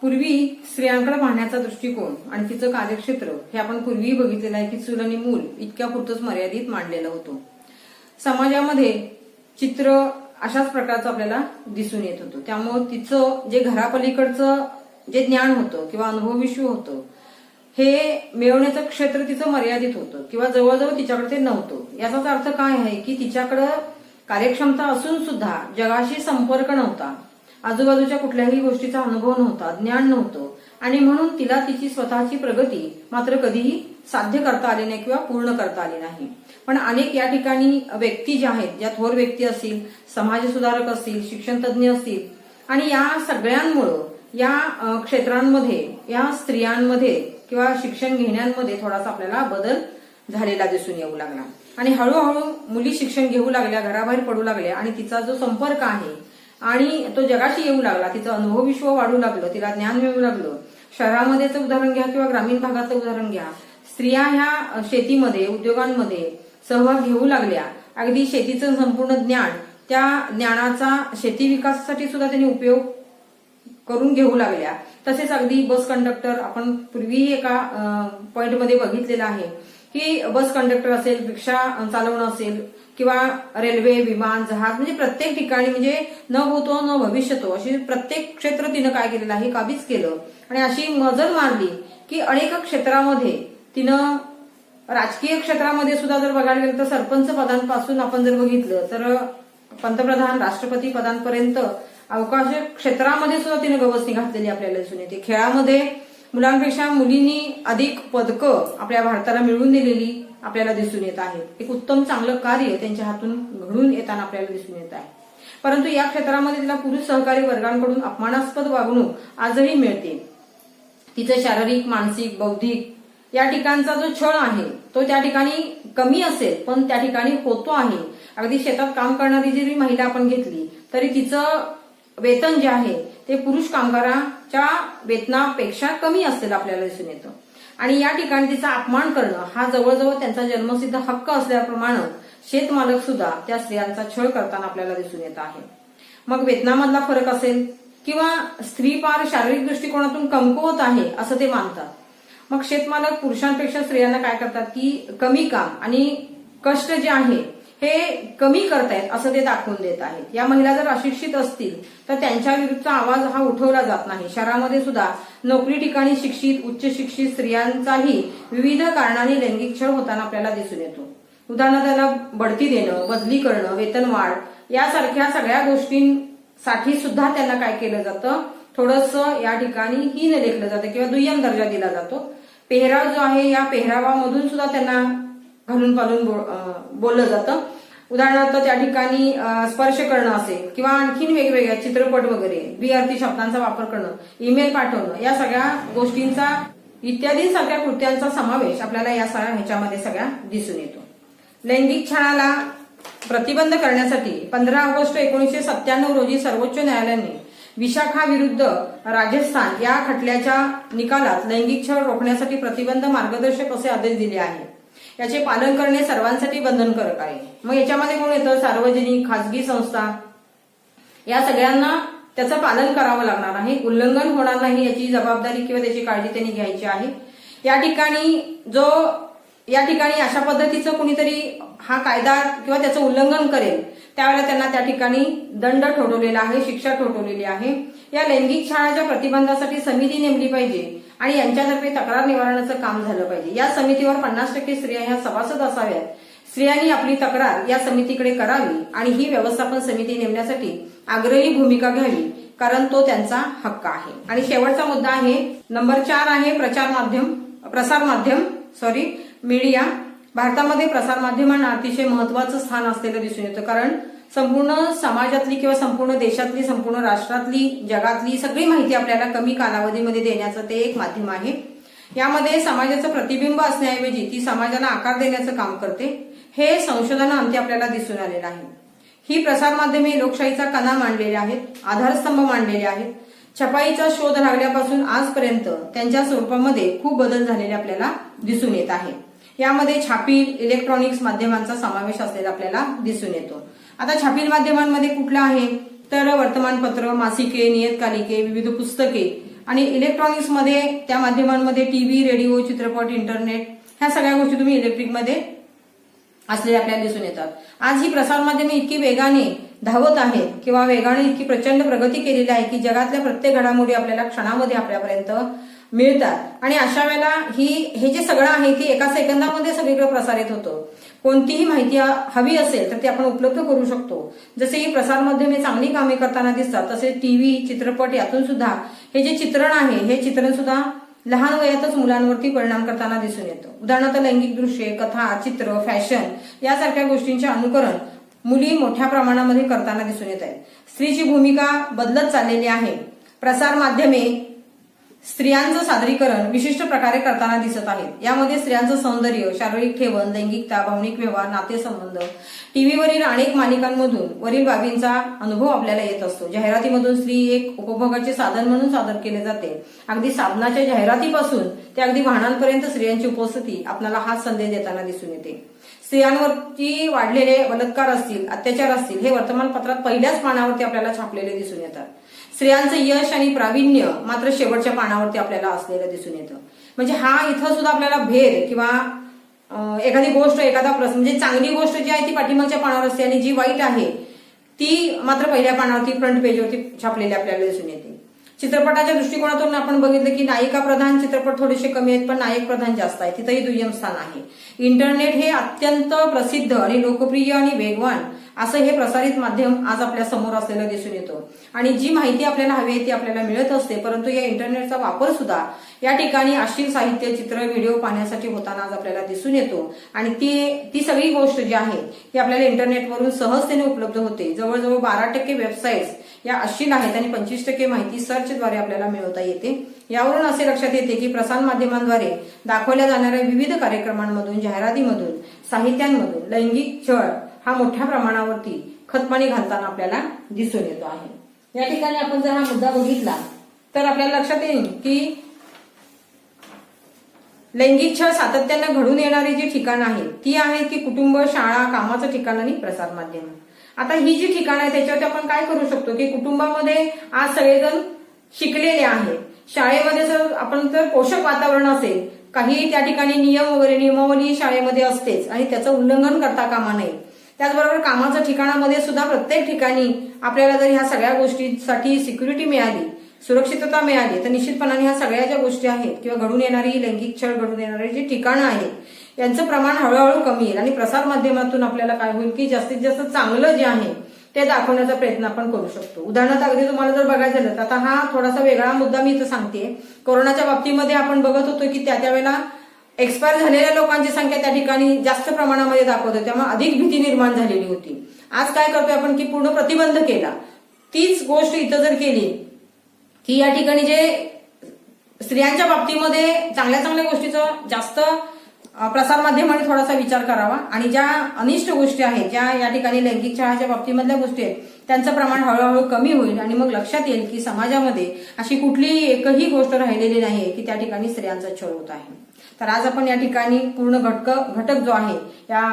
पूर्वी स्त्रियांकडे पाहण्याचा दृष्टिकोन आणि तिचं कार्यक्षेत्र हे आपण पूर्वी बघितलेलं आहे की चूल आणि मूल इतक्या पुरतच मर्यादित मांडलेलं होतं. समाजामध्ये चित्र अशाच प्रकारचं आपल्याला दिसून येत होतं. त्यामुळे तिचं जे घरापलीकडचं जे ज्ञान होतं किंवा अनुभवविश्व होतं हे मिळवण्याचं क्षेत्र तिचं मर्यादित होतं किंवा जवळजवळ तिच्याकडे ते नव्हतं. याचाच अर्थ काय आहे की तिच्याकडे कार्यक्षमता असून सुद्धा जगाशी संपर्क नव्हता, आजूबाजूच्या कुठल्याही गोष्टीचा अनुभव नव्हता, ज्ञान नव्हतं आणि म्हणून तिला तिची स्वतःची प्रगती मात्र कधीही साध्य करता आली नाही किंवा पूर्ण करता आली नाही. पण अनेक या ठिकाणी व्यक्ती ज्या आहेत, ज्या थोर व्यक्ती असतील, समाजसुधारक असतील, शिक्षण तज्ज्ञ असतील आणि या सगळ्यांमुळं या क्षेत्रांमध्ये या स्त्रियांमध्ये किंवा शिक्षण घेण्यामध्ये थोडासा आपल्याला बदल झालेला दिसून येऊ लागला आणि हळूहळू मुली शिक्षण घेऊ लागल्या, घराबाहेर पडू लागल्या आणि तिचा जो संपर्क आहे आणि तो जगाशी येऊ लागला, तिचं अनुभव विश्व वाढू लागलं, तिला ज्ञान मिळू लागलं. शहरामध्येचं उदाहरण घ्या किंवा ग्रामीण भागाचं उदाहरण घ्या, स्त्रिया ह्या शेतीमध्ये, उद्योगांमध्ये सहभाग घेऊ लागल्या. अगदी शेतीचं संपूर्ण ज्ञान, त्या ज्ञानाचा शेती विकासासाठी सुद्धा त्यांनी उपयोग करून घेऊ लागल्या. तसेच अगदी बस कंडक्टर, आपण पूर्वीही एका पॉइंटमध्ये बघितलेलं आहे की बस कंडक्टर असेल, रिक्षा चालवणं असेल किंवा रेल्वे, विमान, जहाज, म्हणजे प्रत्येक ठिकाणी म्हणजे न भूतो न भविष्यतो अशी प्रत्येक क्षेत्र तिनं काय केलेलं आहे, काबीज केलं आणि अशी मजल मारली की अनेक क्षेत्रामध्ये तिनं, राजकीय क्षेत्रामध्ये सुद्धा जर बघायला गेलं तर सरपंच पदांपासून आपण जर बघितलं तर पंतप्रधान, राष्ट्रपती पदांपर्यंत अवकाश क्षेत्रामध्ये सुद्धा तिने गवसणी घातलेली आपल्याला दिसून येते. खेळामध्ये मुलांपेक्षा मुलींनी अधिक पदकं आपल्या भारताला मिळवून दिलेली आपल्याला दिसून येत आहेत. एक उत्तम चांगलं कार्य त्यांच्या हातून घडून येताना आपल्याला दिसून येत आहे. परंतु या क्षेत्रामध्ये तिला पुरुष सहकारी वर्गांकडून अपमानास्पद वागणूक आजही मिळते. तिचं शारीरिक, मानसिक, बौद्धिक या ठिकाणचा जो छळ आहे तो त्या ठिकाणी कमी असेल पण त्या ठिकाणी होतो आहे अगदी शेतात काम करणारी जरी महिला आपण घेतली तरी तिचं वेतन जे आहे ते पुरुष कामगाराच्या वेतनापेक्षा कमी असलेलं आपल्याला दिसून येतं. आणि या ठिकाणी तिचा अपमान करणं हा जवळजवळ त्यांचा जन्मसिद्ध हक्क असल्याप्रमाणे शेतमालक सुद्धा त्या स्त्रियांचा छळ करताना आपल्याला दिसून येत आहे. मग वेतनामधला फरक असेल किंवा स्त्री फार शारीरिक दृष्टिकोनातून कमकुवत आहे असं ते मानतात. मग शेतमालक पुरुषांपेक्षा स्त्रियांना काय करतात की कमी काम आणि कष्ट जे आहे हे कमी करतायत असं ते दाखवून देत आहेत. या महिला जर अशिक्षित असतील तर त्यांच्या विरुद्धचा आवाज हा उठवला जात नाही. शहरामध्ये सुद्धा नोकरी ठिकाणी शिक्षित उच्च शिक्षित स्त्रियांचाही विविध कारणांनी लैंगिक छळ होताना आपल्याला दिसून येतो. उदाहरणार्थ त्याला बढती देणं, बदली करणं, वेतनवाढ यासारख्या सगळ्या गोष्टींसाठी सुद्धा त्यांना काय केलं जातं, थोडंसं या ठिकाणी हीन लेखलं जातं किंवा दुय्यम दर्जा दिला जातो. पेहराव जो आहे या पेहरावामधून सुद्धा त्यांना घालून पालून बोललं जातं. उदाहरणार्थ त्या ठिकाणी स्पर्श करणं असेल किंवा आणखीन वेगवेगळ्या चित्रपट वगैरे विअर्थी शब्दांचा वापर करणं, ईमेल पाठवणं या सगळ्या गोष्टींचा इत्यादी सगळ्या कृत्यांचा समावेश आपल्याला या सगळ्या ह्याच्यामध्ये सगळ्या दिसून येतो. लैंगिक छळाला प्रतिबंध करण्यासाठी 15 ऑगस्ट 1997 रोजी सर्वोच्च न्यायालयाने विशाखा विरुद्ध राजस्थान या खटल्याच्या निकालात लैंगिक छळ रोखण्यासाठी प्रतिबंध मार्गदर्शक असे आदेश दिले आहे. याचे पालन करणे सर्वांसाठी बंधनकारक आहे. मग याच्यामध्ये कोण येतं, सार्वजनिक खासगी संस्था या सगळ्यांना त्याचं पालन करावं लागणार आहे. उल्लंघन होणार नाही याची जबाबदारी किंवा त्याची काळजी त्यांनी घ्यायची आहे. या ठिकाणी अशा पद्धतीचं कुणीतरी हा कायदा किंवा त्याचं उल्लंघन करेल त्यावेळेला त्यांना त्या ठिकाणी दंड ठोठवलेला आहे, शिक्षा ठोठवलेली आहे. या लैंगिक छळाच्या प्रतिबंधासाठी समिती नेमली पाहिजे आणि यांच्यातर्फे तक्रार निवारणाचं काम झालं पाहिजे. या समितीवर 50% स्त्रिया ह्या सभासद असाव्यात. स्त्रियांनी आपली तक्रार या समितीकडे करावी आणि ही व्यवस्थापन समिती नेमण्यासाठी आग्रही भूमिका घ्यावी, कारण तो त्यांचा हक्क आहे. आणि शेवटचा मुद्दा आहे नंबर 4 आहे मीडिया. भारतामध्ये प्रसारमाध्यमांना अतिशय महत्वाचं स्थान असलेलं दिसून येतं, कारण संपूर्ण समाजातली किंवा संपूर्ण देशातली, संपूर्ण राष्ट्रातली, जगातली सगळी माहिती आपल्याला कमी कालावधीमध्ये देण्याचं ते एक माध्यम आहे. यामध्ये समाजाचं प्रतिबिंब असण्याऐवजी ती समाजाला आकार देण्याचं काम करते. हे संशोधनाअंती आपल्याला दिसून आलेलं आहे. ही प्रसारमाध्यमे लोकशाहीचा कणा मांडलेले आहेत, आधारस्तंभ मांडलेले आहेत. छपाईचा शोध लागल्यापासून आजपर्यंत त्यांच्या स्वरूपामध्ये खूप बदल झालेले आपल्याला दिसून येत आहे. यामध्ये छापील, इलेक्ट्रॉनिक्स माध्यमांचा समावेश असलेला आपल्याला दिसून येतो. आता छापील माध्यमांमध्ये कुठलं आहे तर वर्तमानपत्र, मासिके, नियतकालिके, विविध पुस्तके आणि इलेक्ट्रॉनिक्समध्ये त्या माध्यमांमध्ये टीव्ही, रेडिओ, चित्रपट, इंटरनेट ह्या सगळ्या गोष्टी तुम्ही इलेक्ट्रिकमध्ये असलेल्या आपल्याला दिसून येतात. आज ही प्रसारमाध्यमे इतकी वेगाने धावत आहेत किंवा वेगाने इतकी प्रचंड प्रगती केलेली आहे की जगातल्या प्रत्येक घडामोडी आपल्याला क्षणामध्ये आपल्यापर्यंत मिळतात आणि अशा वेळेला हे जे सगळं आहे ते एका सेकंदामध्ये सगळीकडे प्रसारित होतं. कोणतीही माहिती हवी असेल तर ती आपण उपलब्ध करू शकतो. जसे ही प्रसारमाध्यमे चांगली कामे करताना दिसतात तसे टीव्ही, चित्रपट यातून सुद्धा हे जे चित्रण आहे हे चित्रण सुद्धा लहान वयातच मुलांवरती परिणाम करताना दिसून येतं. उदाहरणार्थ लैंगिक दृश्ये, कथा, चित्र, फॅशन यासारख्या गोष्टींचे अनुकरण मुली मोठ्या प्रमाणामध्ये करताना दिसून येत आहेत. स्त्रीची भूमिका बदलत चाललेली आहे. प्रसार माध्यमे स्त्रियांचं सादरीकरण विशिष्ट प्रकारे करताना दिसत आहेत. यामध्ये स्त्रियांचं सौंदर्य, शारीरिक ठेवण, लैंगिकता, भावनिक व्यवहार, नातेसंबंध, टीव्हीवरील अनेक मालिकांमधून वरील बाबींचा अनुभव आपल्याला येत असतो. जाहिरातीमधून स्त्री एक उपभोगाचे साधन म्हणून सादर केले जाते. अगदी साबणाच्या जाहिरातीपासून ते अगदी वाहनांपर्यंत स्त्रियांची उपस्थिती आपल्याला हा संदेश देताना दिसून येते. स्त्रियांवरती वाढलेले बलात्कार असतील, अत्याचार असतील हे वर्तमानपत्रात पहिल्याच पानावरती आपल्याला छापलेले दिसून येतात. स्त्रियांचं यश आणि प्रावीण्य मात्र शेवटच्या पानावरती आपल्याला असलेलं दिसून येतं. म्हणजे हा इथं सुद्धा आपल्याला भेद किंवा एखादी गोष्ट, एखादा प्रश्न म्हणजे चांगली गोष्ट जी आहे ती पाठीमागच्या पानावर असते आणि जी वाईट आहे ती मात्र पहिल्या पानावरती, फ्रंट पेजवरती छापलेली आपल्याला दिसून येते. चित्रपटाच्या दृष्टिकोनातून आपण बघितलं की नायिका प्रधान चित्रपट थोडेसे कमी आहेत पण नायक प्रधान जास्त आहे, तिथंही दुय्यम स्थान आहे. इंटरनेट हे अत्यंत प्रसिद्ध आणि लोकप्रिय आणि वेगवान असं हे प्रसारित माध्यम आज आपल्या समोर असलेलं दिसून येतं आणि जी माहिती आपल्याला हवी आहे ती आपल्याला मिळत असते. परंतु या इंटरनेटचा वापर सुद्धा या ठिकाणी अश्लील साहित्य, चित्र, व्हिडिओ पाहण्यासाठी होताना आज आपल्याला दिसून येतो आणि ती सगळी गोष्ट जी आहे ती आपल्याला इंटरनेटवरून सहजतेने उपलब्ध होते. जवळजवळ 12% वेबसाईट्स या अश्लील आहेत आणि 25% माहिती सर्चद्वारे आपल्याला मिळवता येते. यावरून असे लक्षात येते की प्रसार माध्यमांद्वारे दाखवल्या जाणाऱ्या विविध कार्यक्रमांमधून, जाहिरातीमधून, साहित्यांमधून लैंगिक छळ हा मोठ्या प्रमाणावरती खतपाणी घालताना आपल्याला दिसून येतो आहे. या ठिकाणी आपण जर हा मुद्दा बघितला तर आपल्याला लक्षात येईल की लैंगिक छळ सातत्यानं घडून येणारी जी ठिकाणं आहेत ती आहेत की कुटुंब, शाळा, कामाचं ठिकाण आणि प्रसार माध्यम. आता ही जी ठिकाणं आहे त्याच्यावरती आपण काय करू शकतो की कुटुंबामध्ये आज सगळेजण शिकलेले आहेत, शाळेमध्ये जर आपण तर पोषक वातावरण असेल, काही त्या ठिकाणी नियम वगैरे नियमावली शाळेमध्ये असतेच आणि त्याचं उल्लंघन करता कामा नये. त्याचबरोबर कामाच्या ठिकाणामध्ये सुद्धा प्रत्येक ठिकाणी आपल्याला जर ह्या सगळ्या गोष्टींसाठी सिक्युरिटी मिळाली, सुरक्षितता मिळाली तर निश्चितपणाने ह्या सगळ्या ज्या गोष्टी आहेत किंवा घडून येणारी लैंगिक छळ घडून येणारी जी ठिकाणं आहेत यांचं प्रमाण हळूहळू कमी येईल आणि प्रसार माध्यमातून आपल्याला काय होईल की जास्तीत जास्त चांगलं जे आहे ते दाखवण्याचा प्रयत्न आपण करू शकतो. उदाहरणार्थ अगदी तुम्हाला जर बघायचं झालं तर आता हा थोडासा वेगळा मुद्दा मी इथं सांगते. कोरोनाच्या बाबतीमध्ये आपण बघत होतो की त्यावेळेला एक्सपायर झालेल्या लोकांची संख्या त्या ठिकाणी जास्त प्रमाणामध्ये दाखवत होती, त्यामुळे अधिक भीती निर्माण झालेली होती. आज काय करतोय आपण की पूर्ण प्रतिबंध केला. तीच गोष्ट इथं जर केली की या ठिकाणी जे स्त्रियांच्या बाबतीमध्ये चांगल्या चांगल्या गोष्टीचं जास्त प्रसार माध्यमाने थोडासा विचार करावा आणि ज्या अनिष्ट गोष्टी आहेत, ज्या या ठिकाणी लैंगिक छळाच्या बाबतीमधल्या गोष्टी आहेत त्यांचं प्रमाण हळूहळू कमी होईल आणि मग लक्षात येईल की समाजामध्ये अशी कुठलीही एकही गोष्ट राहिलेली नाही की त्या ठिकाणी स्त्रियांचा छळ होत आहे. तर आज आपण या ठिकाणी पूर्ण घटक जो आहे या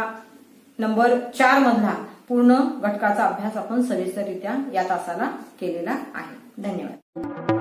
नंबर 4 मधला पूर्ण घटकाचा अभ्यास आपण सविस्तररित्या या तासाला केलेला आहे. धन्यवाद.